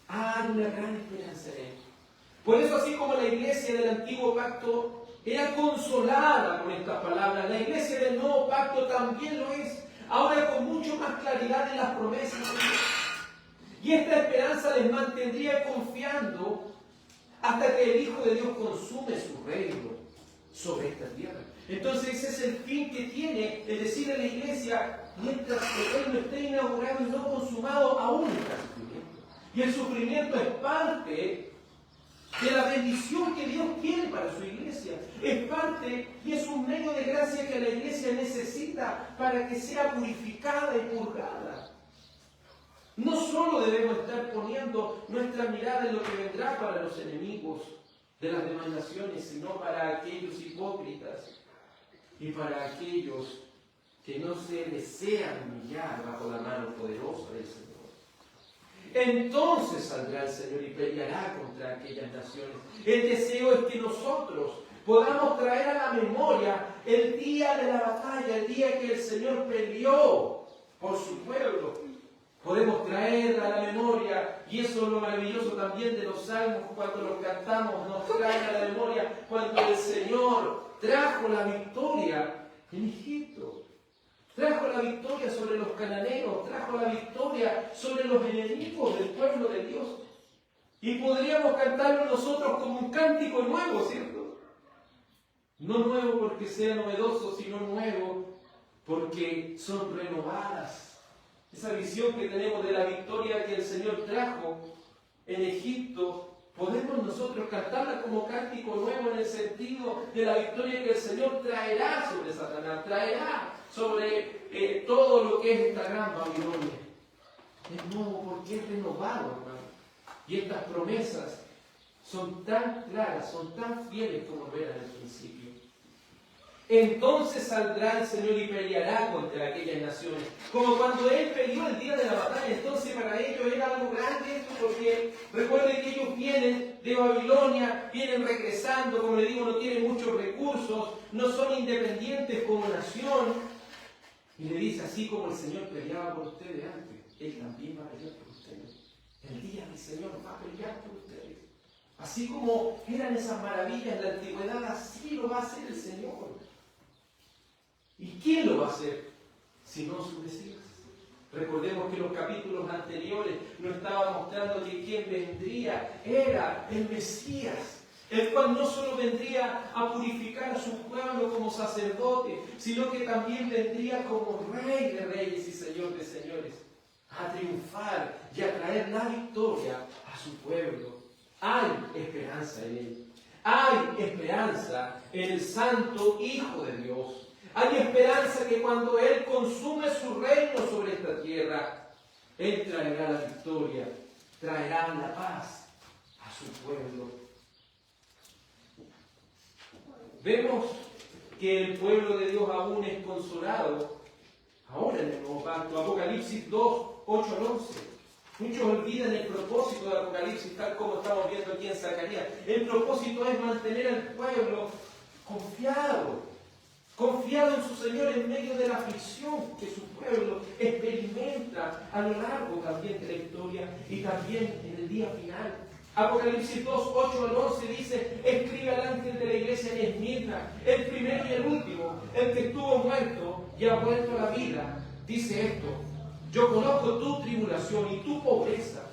Hay una gran esperanza en Él. Por eso, así como la iglesia del antiguo pacto era consolada con estas palabras, la iglesia del nuevo pacto también lo es, ahora con mucho más claridad en las promesas de Dios. Y esta esperanza les mantendría confiando hasta que el Hijo de Dios consume su reino sobre esta tierra. Entonces ese es el fin que tiene, es decir, a la iglesia, mientras el reino esté inaugurado y no consumado, aún está sufrimiento. Y el sufrimiento es parte de la bendición que Dios tiene para su iglesia. Es parte y es un medio de gracia que la iglesia necesita para que sea purificada y purgada. No solo debemos estar poniendo nuestra mirada en lo que vendrá para los enemigos de las demás naciones, sino para aquellos hipócritas y para aquellos que no se desean humillar bajo la mano poderosa del Señor. Entonces saldrá el Señor y peleará contra aquellas naciones. El deseo es que nosotros podamos traer a la memoria el día de la batalla, el día que el Señor peleó por su pueblo. Podemos traer a la memoria, y eso es lo maravilloso también de los salmos, cuando los cantamos, nos traen a la memoria cuando el Señor trajo la victoria en Egipto. Trajo la victoria sobre los cananeos, trajo la victoria sobre los enemigos del pueblo de Dios. Y podríamos cantarlo nosotros como un cántico nuevo, ¿cierto? No nuevo porque sea novedoso, sino nuevo porque son renovadas. Esa visión que tenemos de la victoria que el Señor trajo en Egipto, podemos nosotros cantarla como cántico nuevo en el sentido de la victoria que el Señor traerá sobre Satanás, traerá sobre todo lo que es esta gran Babilonia. Es nuevo porque es renovado, hermano. Y estas promesas son tan claras, son tan fieles como eran al principio. Entonces saldrá el Señor y peleará contra aquellas naciones. Como cuando Él peleó el día de la batalla. Entonces para ellos era algo grande esto, porque recuerden que ellos vienen de Babilonia, vienen regresando, como les digo, no tienen muchos recursos, no son independientes como nación. Y le dice, así como el Señor peleaba por ustedes antes, Él también va a pelear por ustedes. El día del Señor va a pelear por ustedes. Así como eran esas maravillas en la antigüedad, así lo va a hacer el Señor. ¿Y quién lo va a hacer? Si no su Mesías. Recordemos que en los capítulos anteriores nos estaba mostrando que quien vendría era el Mesías, el cual no solo vendría a purificar a su pueblo como sacerdote, sino que también vendría como Rey de Reyes y Señor de Señores, a triunfar y a traer la victoria a su pueblo. Hay esperanza en Él. Hay esperanza en el Santo Hijo de Dios. Hay esperanza que cuando Él consume su reino sobre esta tierra, Él traerá la victoria, traerá la paz a su pueblo. Vemos que el pueblo de Dios aún es consolado ahora en el nuevo pacto. Apocalipsis 2, 8 al 11. Muchos olvidan el propósito de Apocalipsis, tal como estamos viendo aquí en Zacarías. El propósito es mantener al pueblo confiado en su Señor en medio de la aflicción que su pueblo experimenta a lo largo también de la historia y también en el día final. Apocalipsis 2, 8 al 11 dice, escribe al ángel de la iglesia en Esmirna, el primero y el último, el que estuvo muerto y ha vuelto a la vida. Dice esto, yo conozco tu tribulación y tu pobreza,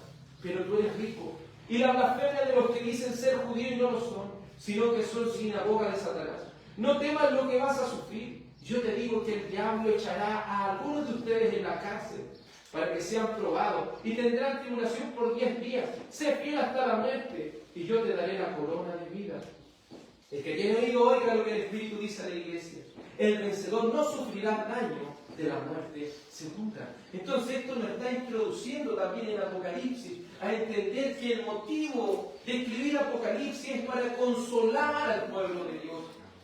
pero tú eres rico. Y la blasfemia de los que dicen ser judíos y no lo son, sino que son sinagoga de Satanás. No temas lo que vas a sufrir. Yo te digo que el diablo echará a algunos de ustedes en la cárcel para que sean probados y tendrán tribulación por 10 días. Sé fiel hasta la muerte y yo te daré la corona de vida. El que tiene oído oiga lo que el Espíritu dice a la iglesia. El vencedor no sufrirá daño de la muerte segunda. Entonces esto nos está introduciendo también en Apocalipsis a entender que el motivo de escribir Apocalipsis es para consolar al pueblo de Dios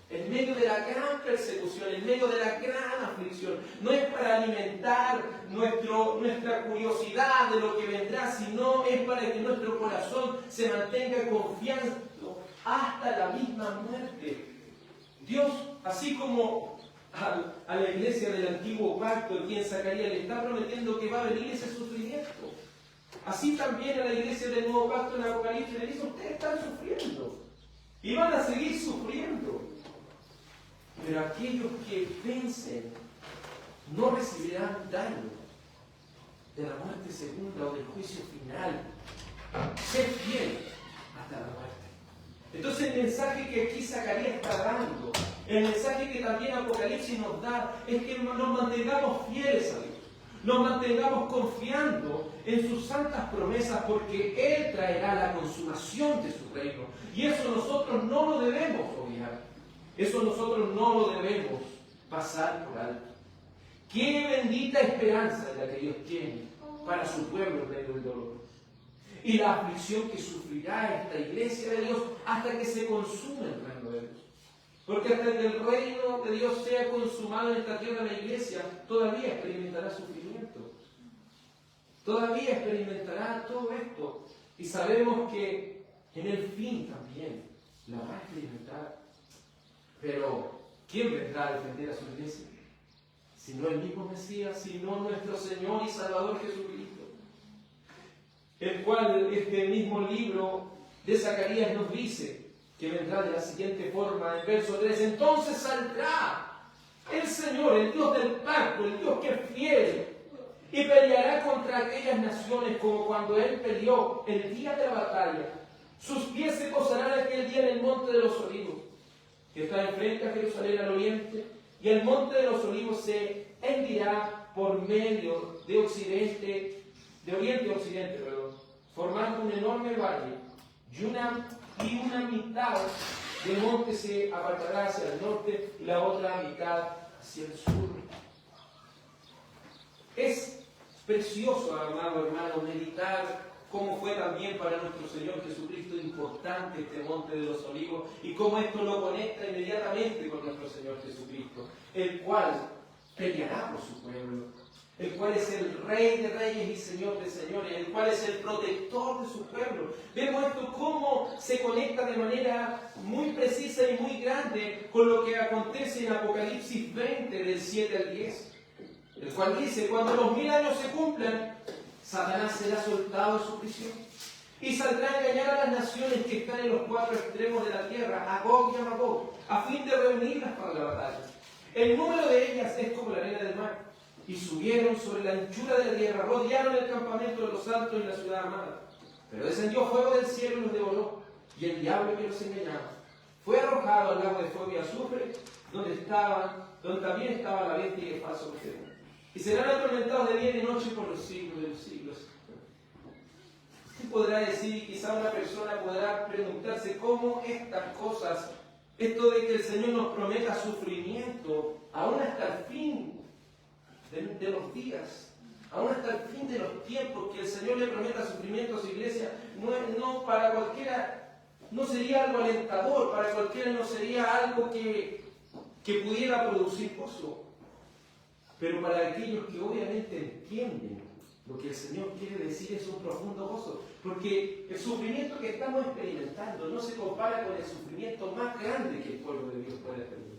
en medio de la gran persecución, en medio de la gran aflicción. No es para alimentar nuestra curiosidad de lo que vendrá, sino es para que nuestro corazón se mantenga confiando hasta la misma muerte. Dios, así como a la iglesia del antiguo pacto, aquí en Zacarías, le está prometiendo que va a venir ese sufrimiento. Así también a la iglesia del nuevo pacto en Apocalipsis le dice, ustedes están sufriendo y van a seguir sufriendo. Pero aquellos que vencen no recibirán daño de la muerte segunda o del juicio final. Sé fiel hasta la muerte. Entonces el mensaje que aquí Zacarías está dando, el mensaje que también Apocalipsis nos da, es que nos mantengamos fieles a Dios. Nos mantengamos confiando en sus santas promesas, porque Él traerá la consumación de su reino. Y eso nosotros no lo debemos obviar. Eso nosotros no lo debemos pasar por alto. Qué bendita esperanza la que Dios tiene para su pueblo en medio del dolor. Y la aflicción que sufrirá esta iglesia de Dios hasta que se consume el reino de Dios. Porque hasta que el reino de Dios sea consumado en esta tierra, la iglesia todavía experimentará sufrimiento. Todavía experimentará todo esto. Y sabemos que en el fin también la va a experimentar. Pero, ¿quién vendrá a defender a su iglesia? Si no el mismo Mesías, si no nuestro Señor y Salvador Jesucristo. El cual este mismo libro de Zacarías nos dice que vendrá de la siguiente forma, en verso 3, entonces saldrá el Señor, el Dios del pacto, el Dios que es fiel, y peleará contra aquellas naciones como cuando él peleó el día de la batalla. Sus pies se posarán aquel día en el monte de los olivos, que está enfrente a Jerusalén al oriente, y el monte de los olivos se hendirá por medio de oriente a occidente, formando un enorme valle, y una mitad del monte se apartará hacia el norte y la otra mitad hacia el sur. Es precioso, amado hermano, meditar cómo fue también para nuestro Señor Jesucristo importante este monte de los olivos y cómo esto lo conecta inmediatamente con nuestro Señor Jesucristo, el cual peleará por su pueblo, el cual es el Rey de reyes y Señor de señores, el cual es el protector de su pueblo. Vemos esto cómo se conecta de manera muy precisa y muy grande con lo que acontece en Apocalipsis 20, del 7 al 10, el cual dice: cuando los 1000 años se cumplan, Satanás será soltado de su prisión y saldrá a engañar a las naciones que están en los 4 extremos de la tierra, a Gog y a Magog, a fin de reunirlas para la batalla. El número de ellas es como la arena del mar. Y subieron sobre la anchura de la tierra, rodearon el campamento de los santos y la ciudad amada. Pero descendió fuego del cielo y los devoró, y el diablo que los engañaba fue arrojado al lago de fuego y azufre, donde también estaba la bestia y el falso profeta. Y serán atormentados de día y de noche por los siglos de los siglos. Usted podrá decir, y quizá una persona podrá preguntarse cómo estas cosas, esto de que el Señor nos prometa sufrimiento, aún hasta el fin de los días, aún hasta el fin de los tiempos, que el Señor le prometa sufrimiento a su iglesia, no para cualquiera, no sería algo alentador, para cualquiera no sería algo que pudiera producir gozo. Pero para aquellos que obviamente entienden lo que el Señor quiere decir, es un profundo gozo, porque el sufrimiento que estamos experimentando no se compara con el sufrimiento más grande que el pueblo de Dios puede experimentar.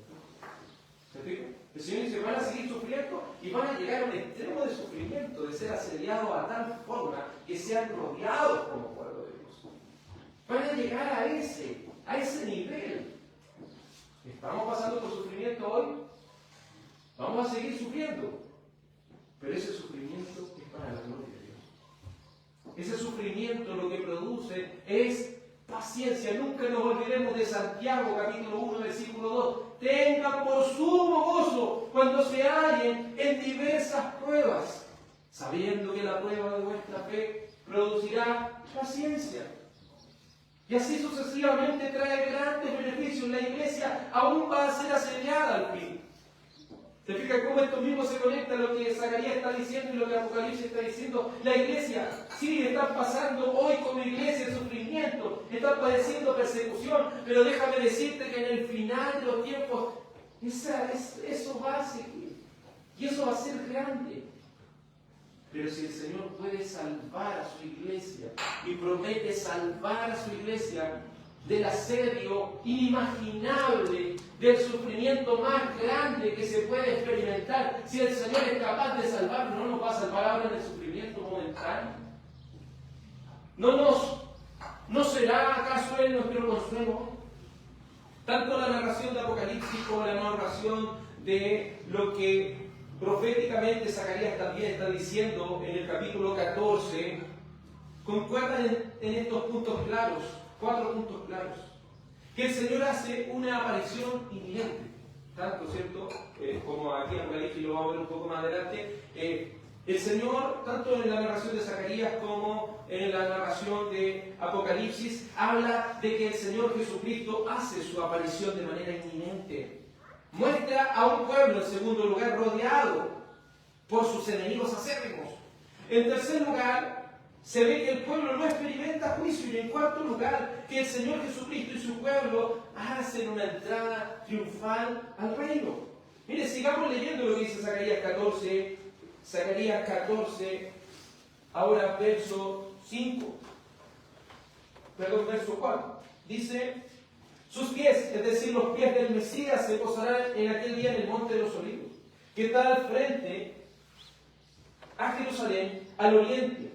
¿Se fijan? El Señor dice: van a seguir sufriendo y van a llegar a un extremo de sufrimiento, de ser asediados a tal forma que sean rodeados como pueblo de Dios. Van a llegar a ese nivel. ¿Estamos pasando por sufrimiento hoy? Vamos a seguir sufriendo, pero ese sufrimiento es para la gloria de Dios. Ese sufrimiento lo que produce es paciencia. Nunca nos olvidemos de Santiago, capítulo 1, versículo 2. Tengan por sumo gozo cuando se hallen en diversas pruebas, sabiendo que la prueba de vuestra fe producirá paciencia. Y así sucesivamente trae grandes beneficios. La iglesia aún va a ser asediada al fin. ¿Se fija cómo esto mismo se conecta a lo que Zacarías está diciendo y lo que Apocalipsis está diciendo? La iglesia, sí, están pasando hoy como iglesia sufrimiento, están padeciendo persecución, pero déjame decirte que en el final de los tiempos eso va a seguir y eso va a ser grande. Pero si el Señor puede salvar a su iglesia y promete salvar a su iglesia del asedio inimaginable, del sufrimiento más grande que se puede experimentar, si el Señor es capaz de salvarnos, ¿no nos va a salvar ahora en el sufrimiento momentáneo? ¿No será acaso Él nuestro consuelo? Tanto la narración de Apocalipsis como la narración de lo que proféticamente Zacarías también está diciendo en el capítulo 14, concuerdan en estos puntos claros, 4 puntos claros. Que el Señor hace una aparición inminente, tanto, ¿cierto? Como aquí en Apocalipsis, lo vamos a ver un poco más adelante. El Señor, tanto en la narración de Zacarías como en la narración de Apocalipsis, habla de que el Señor Jesucristo hace su aparición de manera inminente. Muestra a un pueblo, en segundo lugar, rodeado por sus enemigos acérrimos. En tercer lugar, se ve que el pueblo no experimenta juicio. Y en cuarto lugar, que el Señor Jesucristo y su pueblo hacen una entrada triunfal al reino. Mire, sigamos leyendo lo que dice Zacarías 14. Zacarías 14, ahora verso 4. Dice: sus pies, es decir, los pies del Mesías, se posarán en aquel día en el monte de los olivos, que está al frente a Jerusalén, al oriente.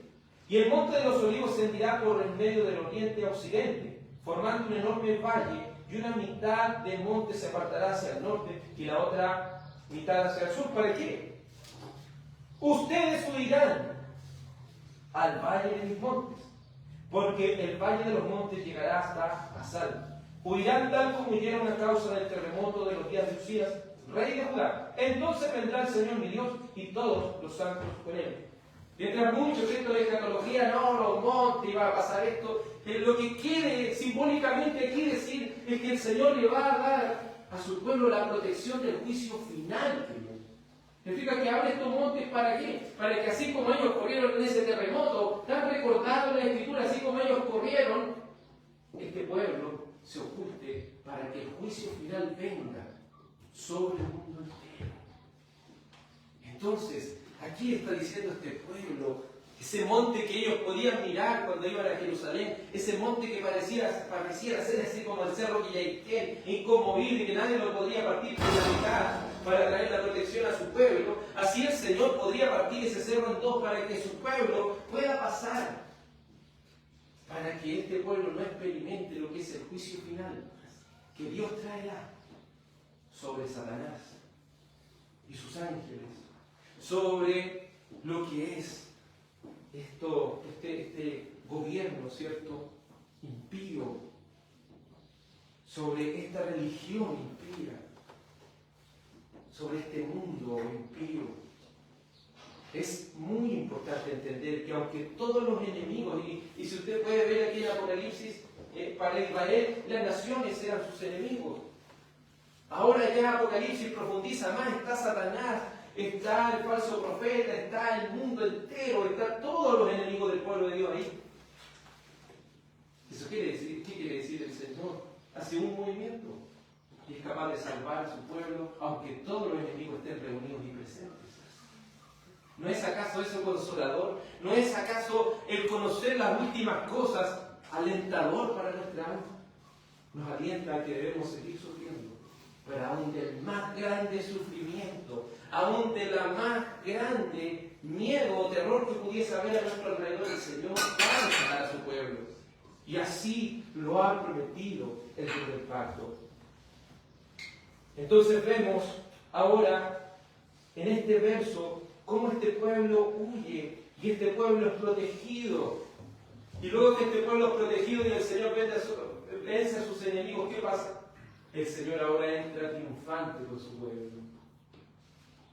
Y el monte de los olivos se hendirá por el medio del oriente a occidente, formando un enorme valle, y una mitad del monte se apartará hacia el norte y la otra mitad hacia el sur. ¿Para qué? Ustedes huirán al valle de mis montes, porque el valle de los montes llegará hasta Asal. Huirán tal como huyeron a causa del terremoto de los días de Usías, rey de Judá. Entonces vendrá el Señor mi Dios y todos los santos con él. Mientras muchos esto de escatología, no, los montes, iba a pasar esto, lo que quiere simbólicamente aquí decir es que el Señor le va a dar a su pueblo la protección del juicio final que viene. Significa que habla estos montes ¿para qué? Para que así como ellos corrieron en ese terremoto, tan recordado en la Escritura, así como ellos corrieron, este pueblo se oculte para que el juicio final venga sobre el mundo entero. Entonces, aquí está diciendo este pueblo, ese monte que ellos podían mirar cuando iban a Jerusalén, ese monte que pareciera ser así como el cerro Quillaiquén, inconmovible, que nadie lo podría partir por la mitad para traer la protección a su pueblo, así el Señor podría partir ese cerro en dos para que su pueblo pueda pasar, para que este pueblo no experimente lo que es el juicio final que Dios traerá sobre Satanás y sus ángeles, sobre lo que es este gobierno, ¿cierto?, impío, sobre esta religión impía, sobre este mundo impío. Es muy importante entender que aunque todos los enemigos, y si usted puede ver aquí en Apocalipsis, para Israel las naciones eran sus enemigos. Ahora ya Apocalipsis profundiza más, está Satanás, está el falso profeta, está el mundo entero, están todos los enemigos del pueblo de Dios ahí. ¿Eso quiere decir? ¿Qué quiere decir el Señor? Hace un movimiento y es capaz de salvar a su pueblo, aunque todos los enemigos estén reunidos y presentes. ¿No es acaso eso consolador? ¿No es acaso el conocer las últimas cosas alentador para nuestra alma? Nos alienta a que debemos seguir sufriendo, pero aún del más grande sufrimiento, aún de la más grande miedo o terror que pudiese haber a nuestro alrededor, el Señor va a salvar a su pueblo. Y así lo ha prometido el Dios del pacto. Entonces vemos ahora en este verso cómo este pueblo huye y este pueblo es protegido. Y luego que este pueblo es protegido y el Señor vence a sus enemigos, ¿qué pasa? El Señor ahora entra triunfante con su pueblo.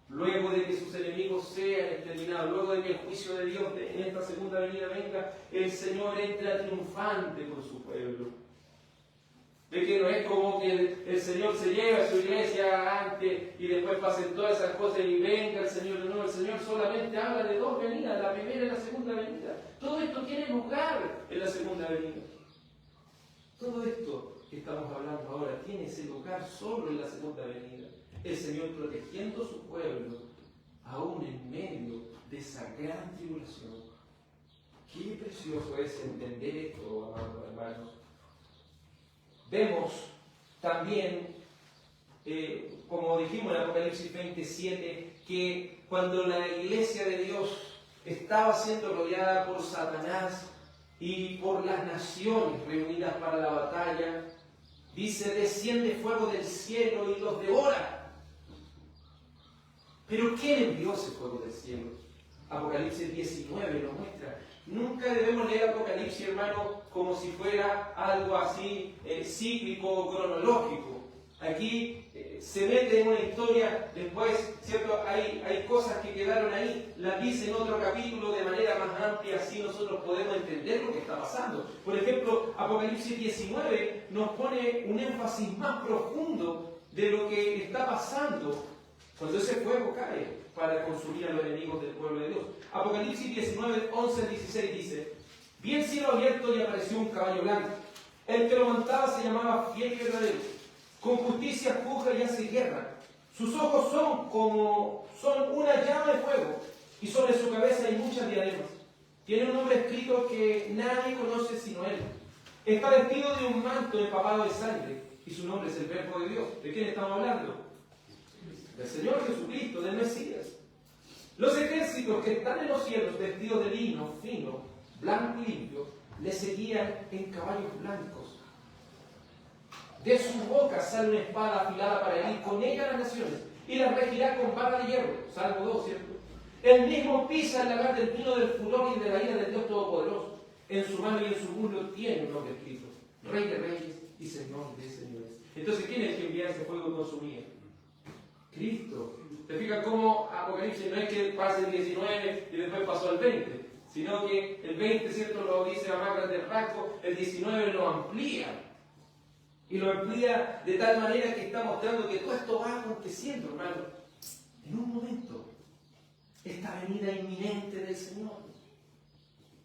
Luego de que sus enemigos sean exterminados, luego de que el juicio de Dios en esta segunda venida venga, el Señor entra triunfante con su pueblo. De que no es como que el Señor se lleva a su iglesia antes y después pasen todas esas cosas y venga el Señor de nuevo. El Señor solamente habla de dos venidas, la primera y la segunda venida. Todo esto tiene lugar en la segunda venida. Todo esto que estamos hablando ahora tiene ese lugar solo en la segunda venida. El Señor protegiendo su pueblo, aún en medio de esa gran tribulación. Qué precioso es entender esto, amados hermanos. Vemos también, como dijimos en Apocalipsis 27, que cuando la iglesia de Dios estaba siendo rodeada por Satanás y por las naciones reunidas para la batalla, dice, desciende fuego del cielo y los devora. ¿Pero quién envió ese fuego del cielo? Apocalipsis 19 lo muestra. Nunca debemos leer Apocalipsis, hermano, como si fuera algo así cíclico o cronológico. Aquí se mete en una historia, después, ¿cierto? Hay cosas que quedaron ahí, las dice en otro capítulo de manera más amplia, así nosotros podemos entender lo que está pasando. Por ejemplo, Apocalipsis 19 nos pone un énfasis más profundo de lo que está pasando cuando ese fuego cae para consumir a los enemigos del pueblo de Dios. Apocalipsis 19, 11 al 16 dice: vi el cielo abierto y apareció un caballo blanco. El que lo montaba se llamaba Fiel y Verdadero. Con justicia juzga y hace guerra. Sus ojos son una llama de fuego, y sobre su cabeza hay muchas diademas. Tiene un nombre escrito que nadie conoce sino él. Está vestido de un manto empapado de sangre, y su nombre es el Verbo de Dios. ¿De quién estamos hablando? Del Señor Jesucristo, del Mesías. Los ejércitos que están en los cielos, vestidos de lino fino, blanco y limpio, le seguían en caballos blancos. De su boca sale una espada afilada para herir con ella las naciones, y las regirá con vara de hierro. Salmo 2, ¿cierto? Él mismo pisa el lagar del vino del furor y de la ira del Dios Todopoderoso. En su mano y en su muslo tiene un nombre escrito: Rey de Reyes y Señor de Señores. Entonces, ¿quién es el que envía ese fuego consumía? Cristo. ¿Te fijas cómo Apocalipsis no es que pase el 19 y después pasó el 20? Sino que el 20, ¿cierto?, lo dice a más grande rasgo, el 19 lo amplía. Y lo amplía de tal manera que está mostrando que todo esto va aconteciendo, hermano, en un momento. Esta venida inminente del Señor.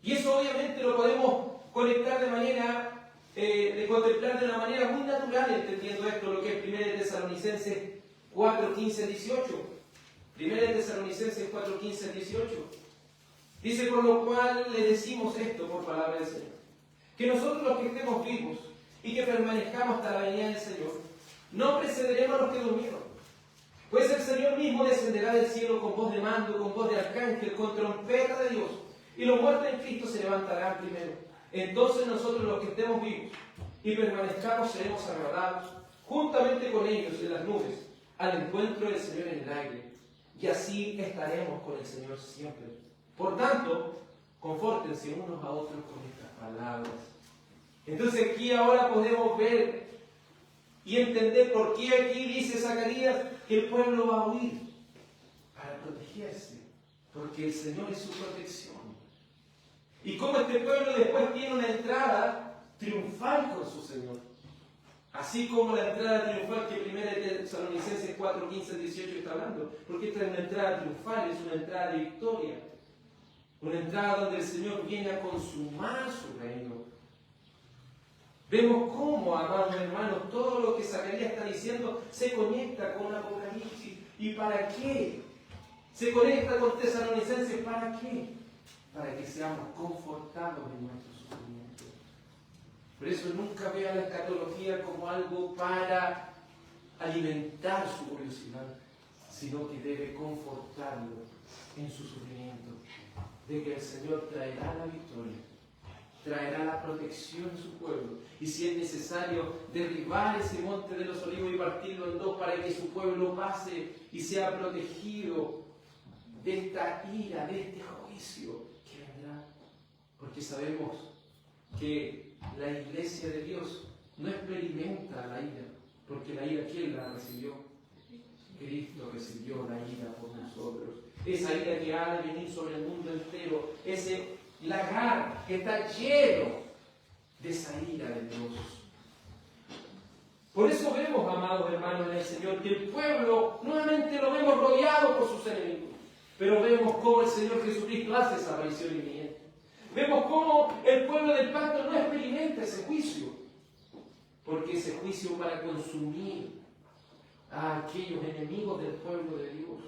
Y eso obviamente lo podemos conectar de manera, de contemplar de una manera muy natural, entendiendo esto, lo que es 1 Tesalonicenses 4, 15, 18. 1 Tesalonicenses 4, 15, 18. Dice: por lo cual le decimos esto por palabra del Señor, que nosotros los que estemos vivos y que permanezcamos hasta la venida del Señor, no precederemos a los que durmieron. Pues el Señor mismo descenderá del cielo con voz de mando, con voz de arcángel, con trompeta de Dios, y los muertos en Cristo se levantarán primero. Entonces nosotros los que estemos vivos y permanezcamos seremos arrebatados juntamente con ellos en las nubes, al encuentro del Señor en el aire, y así estaremos con el Señor siempre. Por tanto, confórtense unos a otros con estas palabras. Entonces aquí ahora podemos ver y entender por qué aquí dice Zacarías que el pueblo va a huir para protegerse, porque el Señor es su protección. Y cómo este pueblo después tiene una entrada triunfal con su Señor. Así como la entrada triunfal que 1 Tesalonicenses 4, 15, 18 está hablando. Porque esta es una entrada triunfal, es una entrada de victoria. Una entrada donde el Señor viene a consumar su reino. Vemos cómo, amados hermanos, todo lo que Zacarías está diciendo se conecta con Apocalipsis. ¿Y para qué? Se conecta con Tesalonicenses, ¿para qué? Para que seamos confortados en nuestro sufrimiento. Por eso nunca vea la escatología como algo para alimentar su curiosidad, sino que debe confortarlo en su sufrimiento, de que el Señor traerá la victoria, traerá la protección en su pueblo, y si es necesario derribar ese monte de los olivos y partirlo en dos para que su pueblo pase y sea protegido de esta ira, de este juicio que vendrá. Porque sabemos que la iglesia de Dios no experimenta la ira, porque la ira, ¿quién la recibió? Cristo recibió la ira por nosotros. Esa ira que ha de venir sobre el mundo entero, ese lagar que está lleno de esa ira de Dios. Por eso vemos, amados hermanos en el Señor, que el pueblo nuevamente lo vemos rodeado por sus enemigos, pero vemos cómo el Señor Jesucristo hace esa aparición inminente. Vemos cómo el pueblo del pacto no experimenta ese juicio, porque ese juicio para consumir a aquellos enemigos del pueblo de Dios,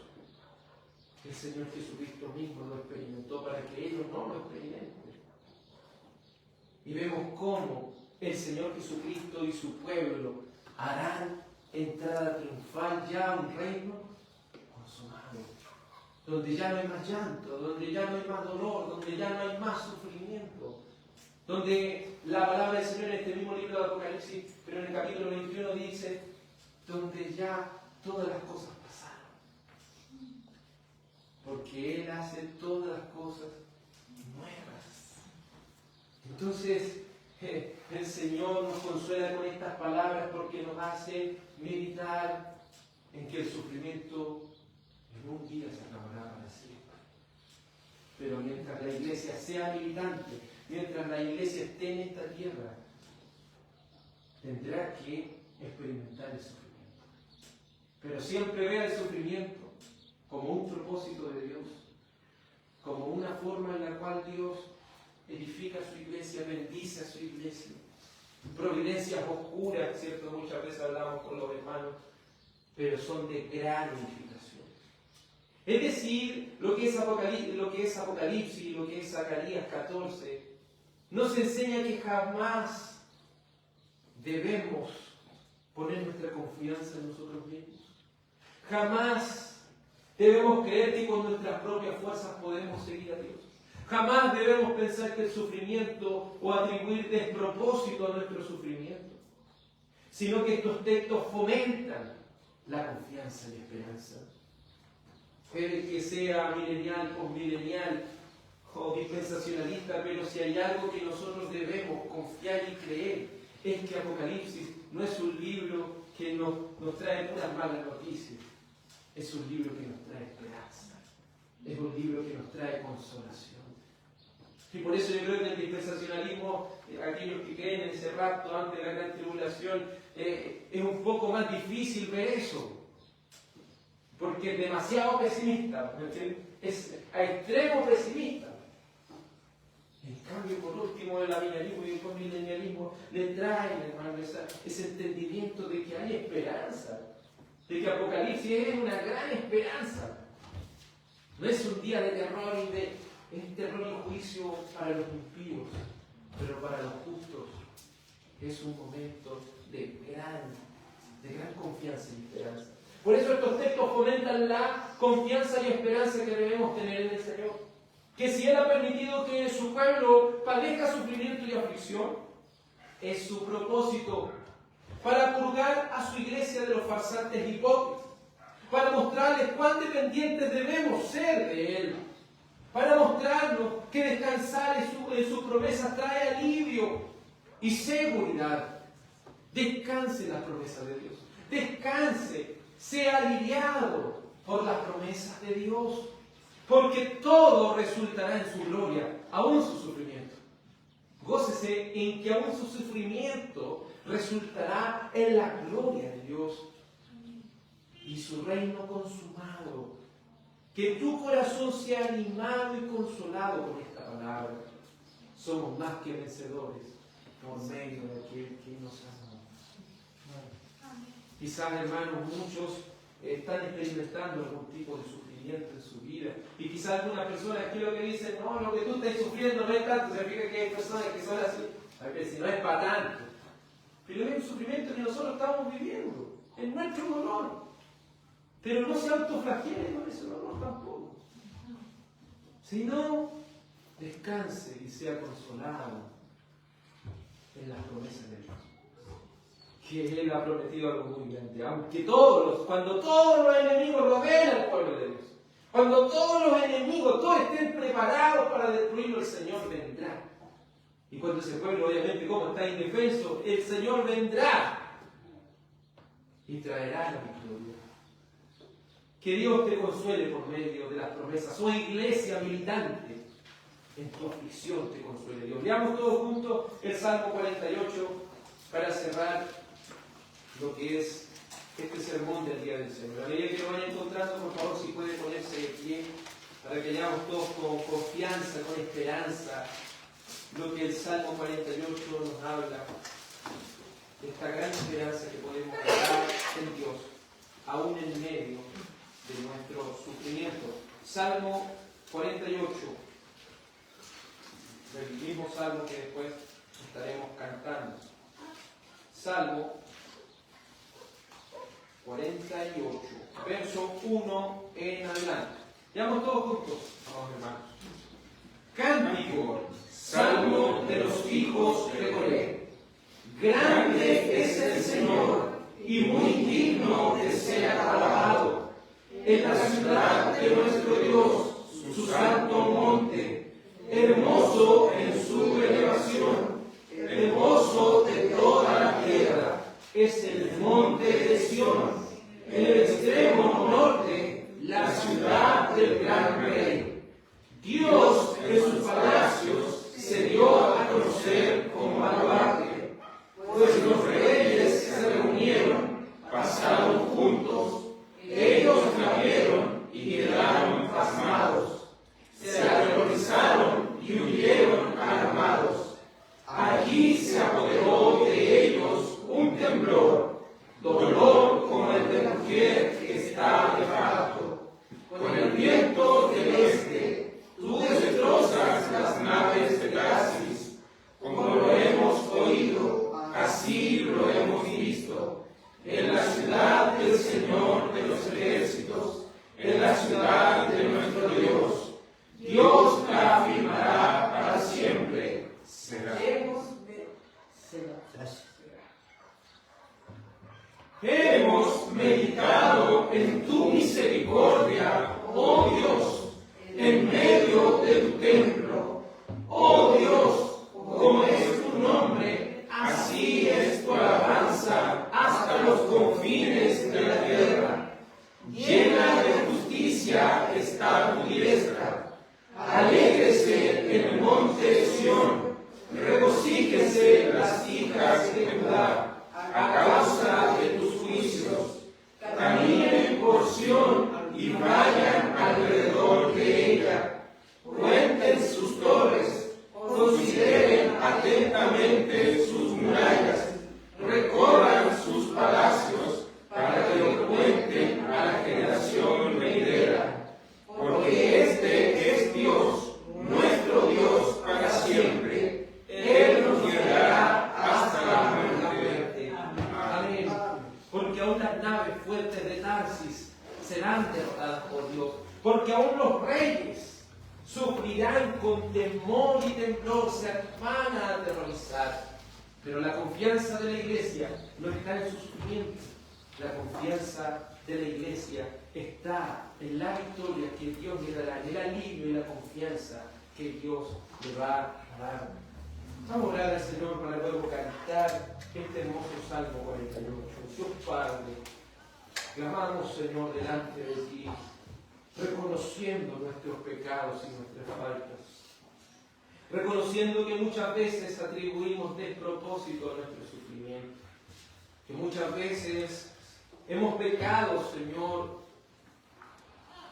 el Señor Jesucristo mismo lo experimentó para que ellos no lo experimenten. Y vemos cómo el Señor Jesucristo y su pueblo harán entrada triunfal ya a un reino consumado, donde ya no hay más llanto, donde ya no hay más dolor, donde ya no hay más sufrimiento, donde la palabra del Señor en este mismo libro de Apocalipsis, pero en el capítulo 21 dice, donde ya todas las cosas pasaron, porque Él hace todas las cosas nuevas. Entonces, el Señor nos consuela con estas palabras porque nos hace meditar en que el sufrimiento en un día se acabará para siempre. Pero mientras la iglesia sea militante, mientras la iglesia esté en esta tierra, tendrá que experimentar el sufrimiento. Pero siempre vea el sufrimiento como un propósito de Dios, como una forma en la cual Dios edifica su iglesia, bendice a su iglesia. Providencias oscuras, ¿cierto? Muchas veces hablamos con los hermanos, pero son de gran unificación. Es decir, lo que es Apocalipsis, lo que es Zacarías 14, nos enseña que jamás debemos poner nuestra confianza en nosotros mismos. Jamás debemos creer que con nuestras propias fuerzas podemos seguir a Dios. Jamás debemos pensar que el sufrimiento o atribuir despropósito a nuestro sufrimiento, sino que estos textos fomentan la confianza y la esperanza. Puede que sea milenial, postmilenial o dispensacionalista, pero si hay algo que nosotros debemos confiar y creer, es que Apocalipsis no es un libro que nos trae puras malas noticias, es un libro que nos trae esperanza, es un libro que nos trae consolación. Y por eso yo creo que el dispensacionalismo, aquellos que creen en ese rapto antes de la gran tribulación, es un poco más difícil ver eso. Porque es demasiado pesimista, es a extremo pesimista. En cambio, por último, el amilenismo y el postmilenialismo le traen, hermano, ese entendimiento de que hay esperanza, de que Apocalipsis es una gran esperanza. No es un día de terror es terror y juicio para los impíos, pero para los justos es un momento de gran confianza y esperanza. Por eso estos textos fomentan la confianza y esperanza que debemos tener en el Señor. Que si Él ha permitido que su pueblo padezca sufrimiento y aflicción, es su propósito para purgar a su iglesia de los farsantes hipócritas, para mostrarles cuán dependientes debemos ser de Él, para mostrarnos que descansar en sus promesas trae alivio y seguridad. Descanse en las promesas de Dios, descanse, sea aliviado por las promesas de Dios, porque todo resultará en su gloria, aún su sufrimiento. Gócese en que aún su sufrimiento resultará en la gloria de Dios y su reino consumado. Que tu corazón sea animado y consolado con esta palabra. Somos más que vencedores por medio de aquel que nos amó. Quizás, hermanos, muchos están experimentando algún tipo de sufrimiento en su vida. Y quizás algunas personas aquí lo que dicen, no, lo que tú estás sufriendo no es tanto. Se fija que hay personas que son así. A ver, si no es para tanto. Pero es un sufrimiento que nosotros estamos viviendo. Es nuestro dolor. Pero no se autoflagele con ese dolor tampoco. Sino, descanse y sea consolado en las promesas de Dios. Que Él ha prometido algo muy grande. Aunque cuando todos los enemigos rodeen al pueblo de Dios, cuando todos los enemigos, todos estén preparados para destruirlo, el Señor vendrá. Y cuando ese pueblo, obviamente, como está indefenso, el Señor vendrá y traerá la victoria. Que Dios te consuele por medio de las promesas. Oh iglesia militante, en tu aflicción te consuele Dios. Leamos todos juntos el Salmo 48 para cerrar lo que es este sermón del día del Señor. A medida que lo vayan encontrando, por favor, si puede ponerse de pie, para que leamos todos con confianza, con esperanza, lo que el Salmo 48 nos habla, de esta gran esperanza que podemos dar en Dios, aún en medio de nuestro sufrimiento. Salmo 48, el mismo salmo que después estaremos cantando. Salmo 48, verso 1 en adelante. Leamos todos juntos, vamos hermanos. Cántico, salmo de los hijos de Coré. Grande es el Señor y muy digno de ser alabado. En la ciudad de nuestro Dios, su santo monte, hermoso en su elevación, hermoso de toda la tierra, es el monte de Sión, en el extremo norte, la ciudad del gran rey. Dios en sus palacios se dio a conocer como baluarte, pues los reyes se reunieron, pasaron juntos, ellos la vieron y quedaron pasmados, se aterrorizaron y huyeron alarmados. Allí se apoderó de ellos un temblor, dolor como el de mujer que está de parto. Con el viento del este, tú destrozas las naves de Tarsis. Como lo hemos oído, así lo hemos visto. En la ciudad del Señor de los ejércitos, en la ciudad de nuestro Dios, Dios la afirmará para siempre. Será. Hemos meditado en tu misericordia, oh hijas de Judá, a causa de tus juicios, caminen por Sión y vayan alrededor de ella. Cuenten sus torres, consideren atentamente sus murallas, recorran sus palacios para que lo cuenten a la generación venidera. Porque este es Dios, nuestro Dios para siempre. Él nos guiará hasta la muerte. Amén. Porque aún las naves fuertes de Tarsis serán derrotadas por Dios. Porque aún los reyes sufrirán con temor y temblor, se van a aterrorizar. Pero la confianza de la iglesia no está en su sufrimiento. La confianza de la iglesia está en la victoria que Dios le dará, en el alivio y la confianza que Dios le va a dar. Vamos a orar al Señor para luego cantar este hermoso Salmo 48. Dios Padre, clamamos, Señor, delante de ti, reconociendo nuestros pecados y nuestras faltas, reconociendo que muchas veces atribuimos despropósito a nuestro sufrimiento, que muchas veces hemos pecado, Señor,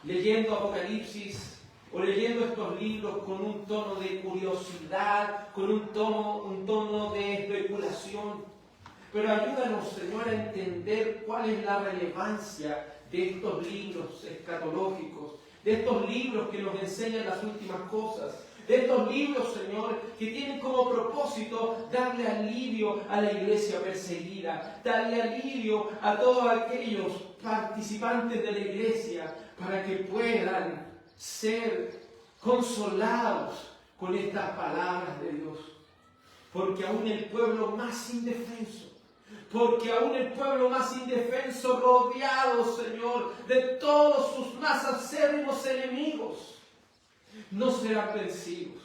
leyendo Apocalipsis o leyendo estos libros con un tono de curiosidad, con un tono de especulación. Pero ayúdanos, Señor, a entender cuál es la relevancia de estos libros escatológicos, de estos libros que nos enseñan las últimas cosas, de estos libros, Señor, que tienen como propósito darle alivio a la iglesia perseguida, darle alivio a todos aquellos participantes de la iglesia para que puedan ser consolados con estas palabras de Dios. Porque aún el pueblo más indefenso, rodeado, Señor, de todos sus más acérrimos enemigos, no serán vencidos.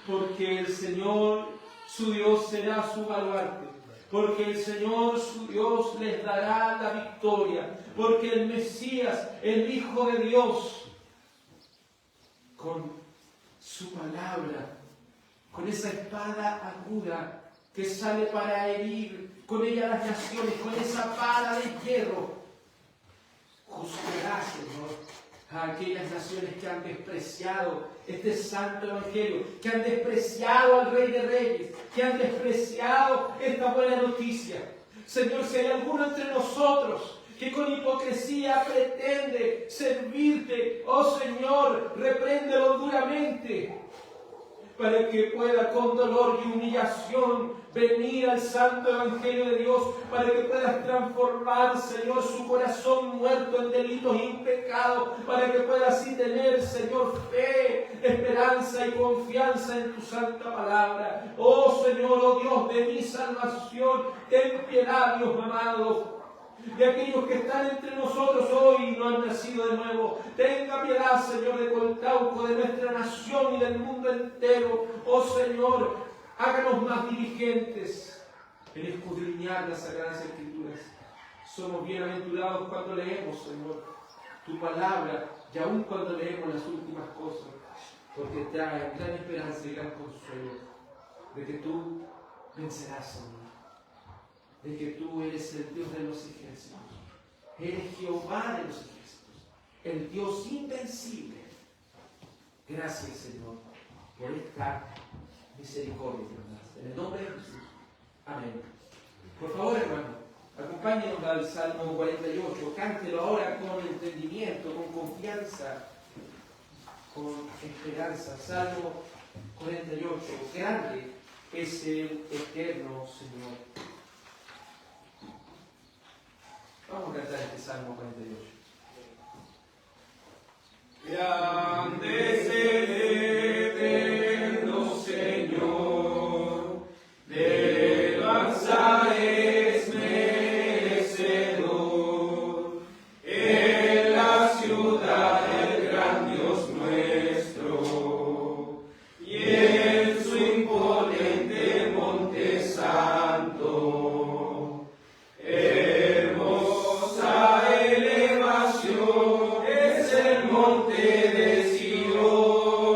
Porque el Señor, su Dios, será su baluarte. Porque el Señor, su Dios, les dará la victoria. Porque el Mesías, el Hijo de Dios, con su palabra, con esa espada aguda que sale para herir con ella las naciones, con esa vara de hierro, juzgará, Señor, a aquellas naciones que han despreciado este santo evangelio, que han despreciado al Rey de Reyes, que han despreciado esta buena noticia. Señor, si hay alguno entre nosotros que con hipocresía pretende servirte, oh Señor, repréndelo duramente, para que pueda con dolor y humillación venir al santo evangelio de Dios, para que puedas transformar, Señor, su corazón muerto en delitos y pecados, para que pueda así tener, Señor, fe, esperanza y confianza en tu santa palabra. Oh Señor, oh Dios de mi salvación, ten piedad, Dios amado, de aquellos que están entre nosotros hoy y no han nacido de nuevo. Tenga piedad, Señor, de Coltauco, de nuestra nación y del mundo entero. Oh Señor, háganos más diligentes en escudriñar las Sagradas Escrituras. Somos bienaventurados cuando leemos, Señor, tu palabra, y aún cuando leemos las últimas cosas, porque trae gran esperanza y gran consuelo de que tú vencerás, Señor, de que tú eres el Dios de los ejércitos, eres Jehová de los ejércitos, el Dios invencible. Gracias, Señor, por esta misericordia, en el nombre de Jesús. Amén. Por favor, hermano, acompáñenos al Salmo 48, cántelo ahora con entendimiento, con confianza, con esperanza. Salmo 48, grande es el eterno Señor. Vamos a cantar este Salmo 48. Grande es el eterno Señor, de alabanza es merecedor, en la ciudad del gran Dios nuestro, y en su imponente monte santo. Hermosa elevación es el monte de Sion.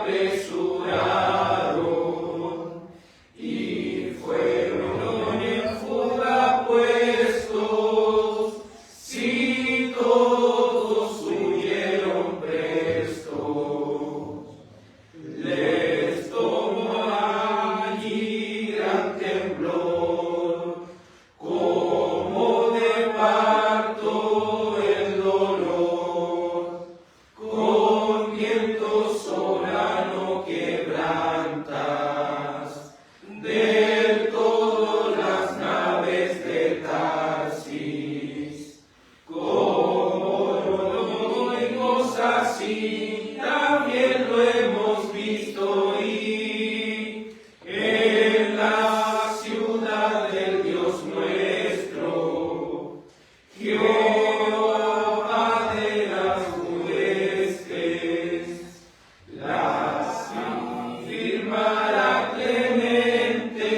apresuraron y fueron en fuga puestos, si todos huyeron prestos. Les tomó allí gran temblor, como de parto el dolor, con viento solano quebrantas, del todo las naves de Tarsis. Como lo oímos así, también lo hemos visto y en la ciudad del Dios nuestro, Jehová de las huestes, las firmará clemente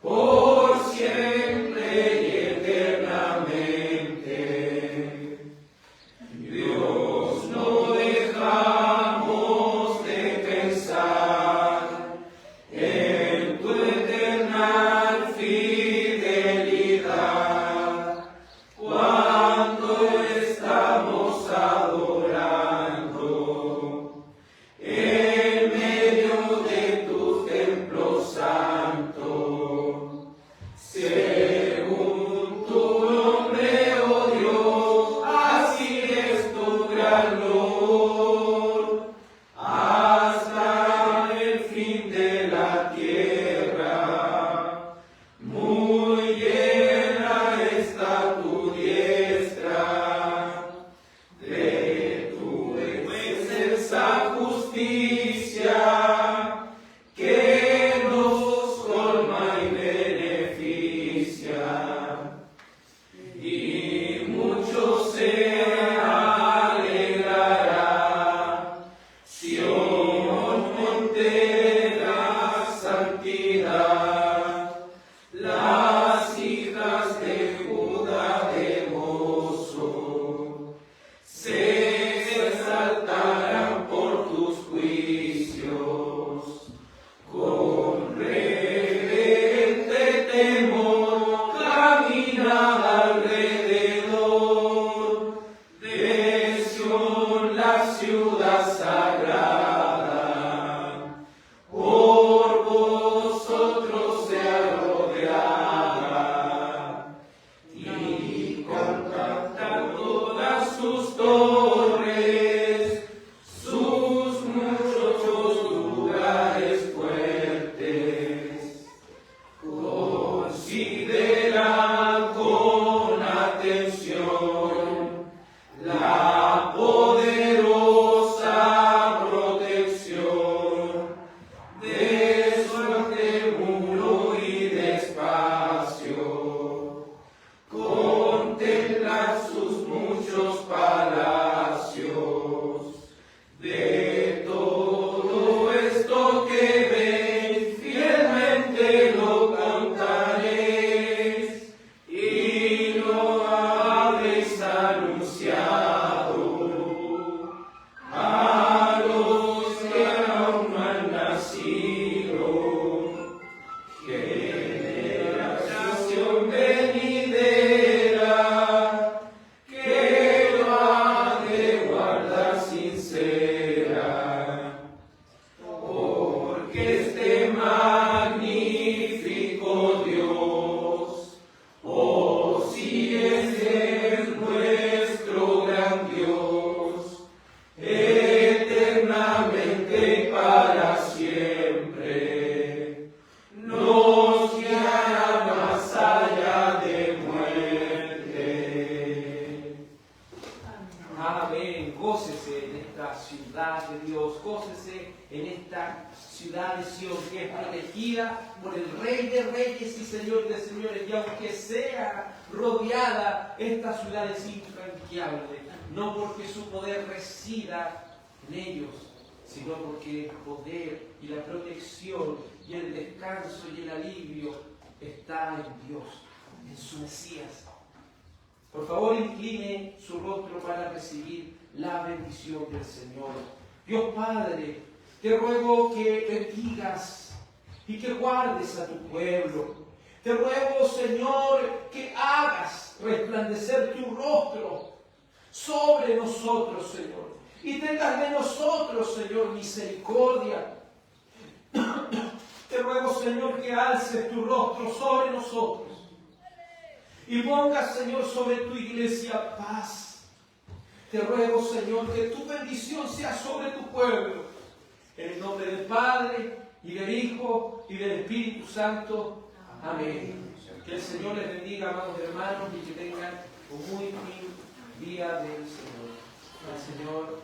por siempre y eternamente. Dios, no dejamos de pensar en tu eterna fidelidad cuando estamos adorando en medio de tu templo santo. Según tu nombre, oh Dios, así es tu gran logro, hasta el fin de la tierra. Muy llena está tu diestra de tu excelsa justicia, que nos colma y beneficia. Y mucho se alegrará Sión, monte la santidad, las hijas de Judá de gozo se exaltarán por tus juicios. Con reverente temor camina alrededor de Sión, la ciudad sagrada. Por vosotros sea rodeada y compacta todas sus torres, sus muchos lugares fuertes. Considera con atención la poderosa protección de su muro y de espacio. Contempla sus muchos palacios. De todo esto que ven, fielmente lo contaréis y lo habéis anunciado a los que aún no han nacido. Generación venidera, que lo ha de guardar sincera, porque este magnífico Dios, oh, si ese es nuestro gran Dios, eternamente para siempre, nos guiará más allá de muerte. Amén. Gócese en esta ciudad de Dios, gócese en esta ciudad de Sion que es protegida por el Rey de Reyes y Señor de Señores. Y aunque sea rodeada, esta ciudad es infranqueable, no porque su poder resida en ellos, sino porque el poder y la protección y el descanso y el alivio está en Dios, en su Mesías. Por favor, incline su rostro para recibir la bendición del Señor. Dios Padre, te ruego que bendigas y que guardes a tu pueblo. Te ruego, Señor, que hagas resplandecer tu rostro sobre nosotros, Señor. Y tengas de nosotros, Señor, misericordia. Te ruego, Señor, que alces tu rostro sobre nosotros. Y pongas, Señor, sobre tu iglesia paz. Te ruego, Señor, que tu bendición sea sobre tu pueblo. En el nombre del Padre, y del Hijo, y del Espíritu Santo. Amén. Que el Señor les bendiga, amados hermanos, y que tengan un muy buen día del Señor. El Señor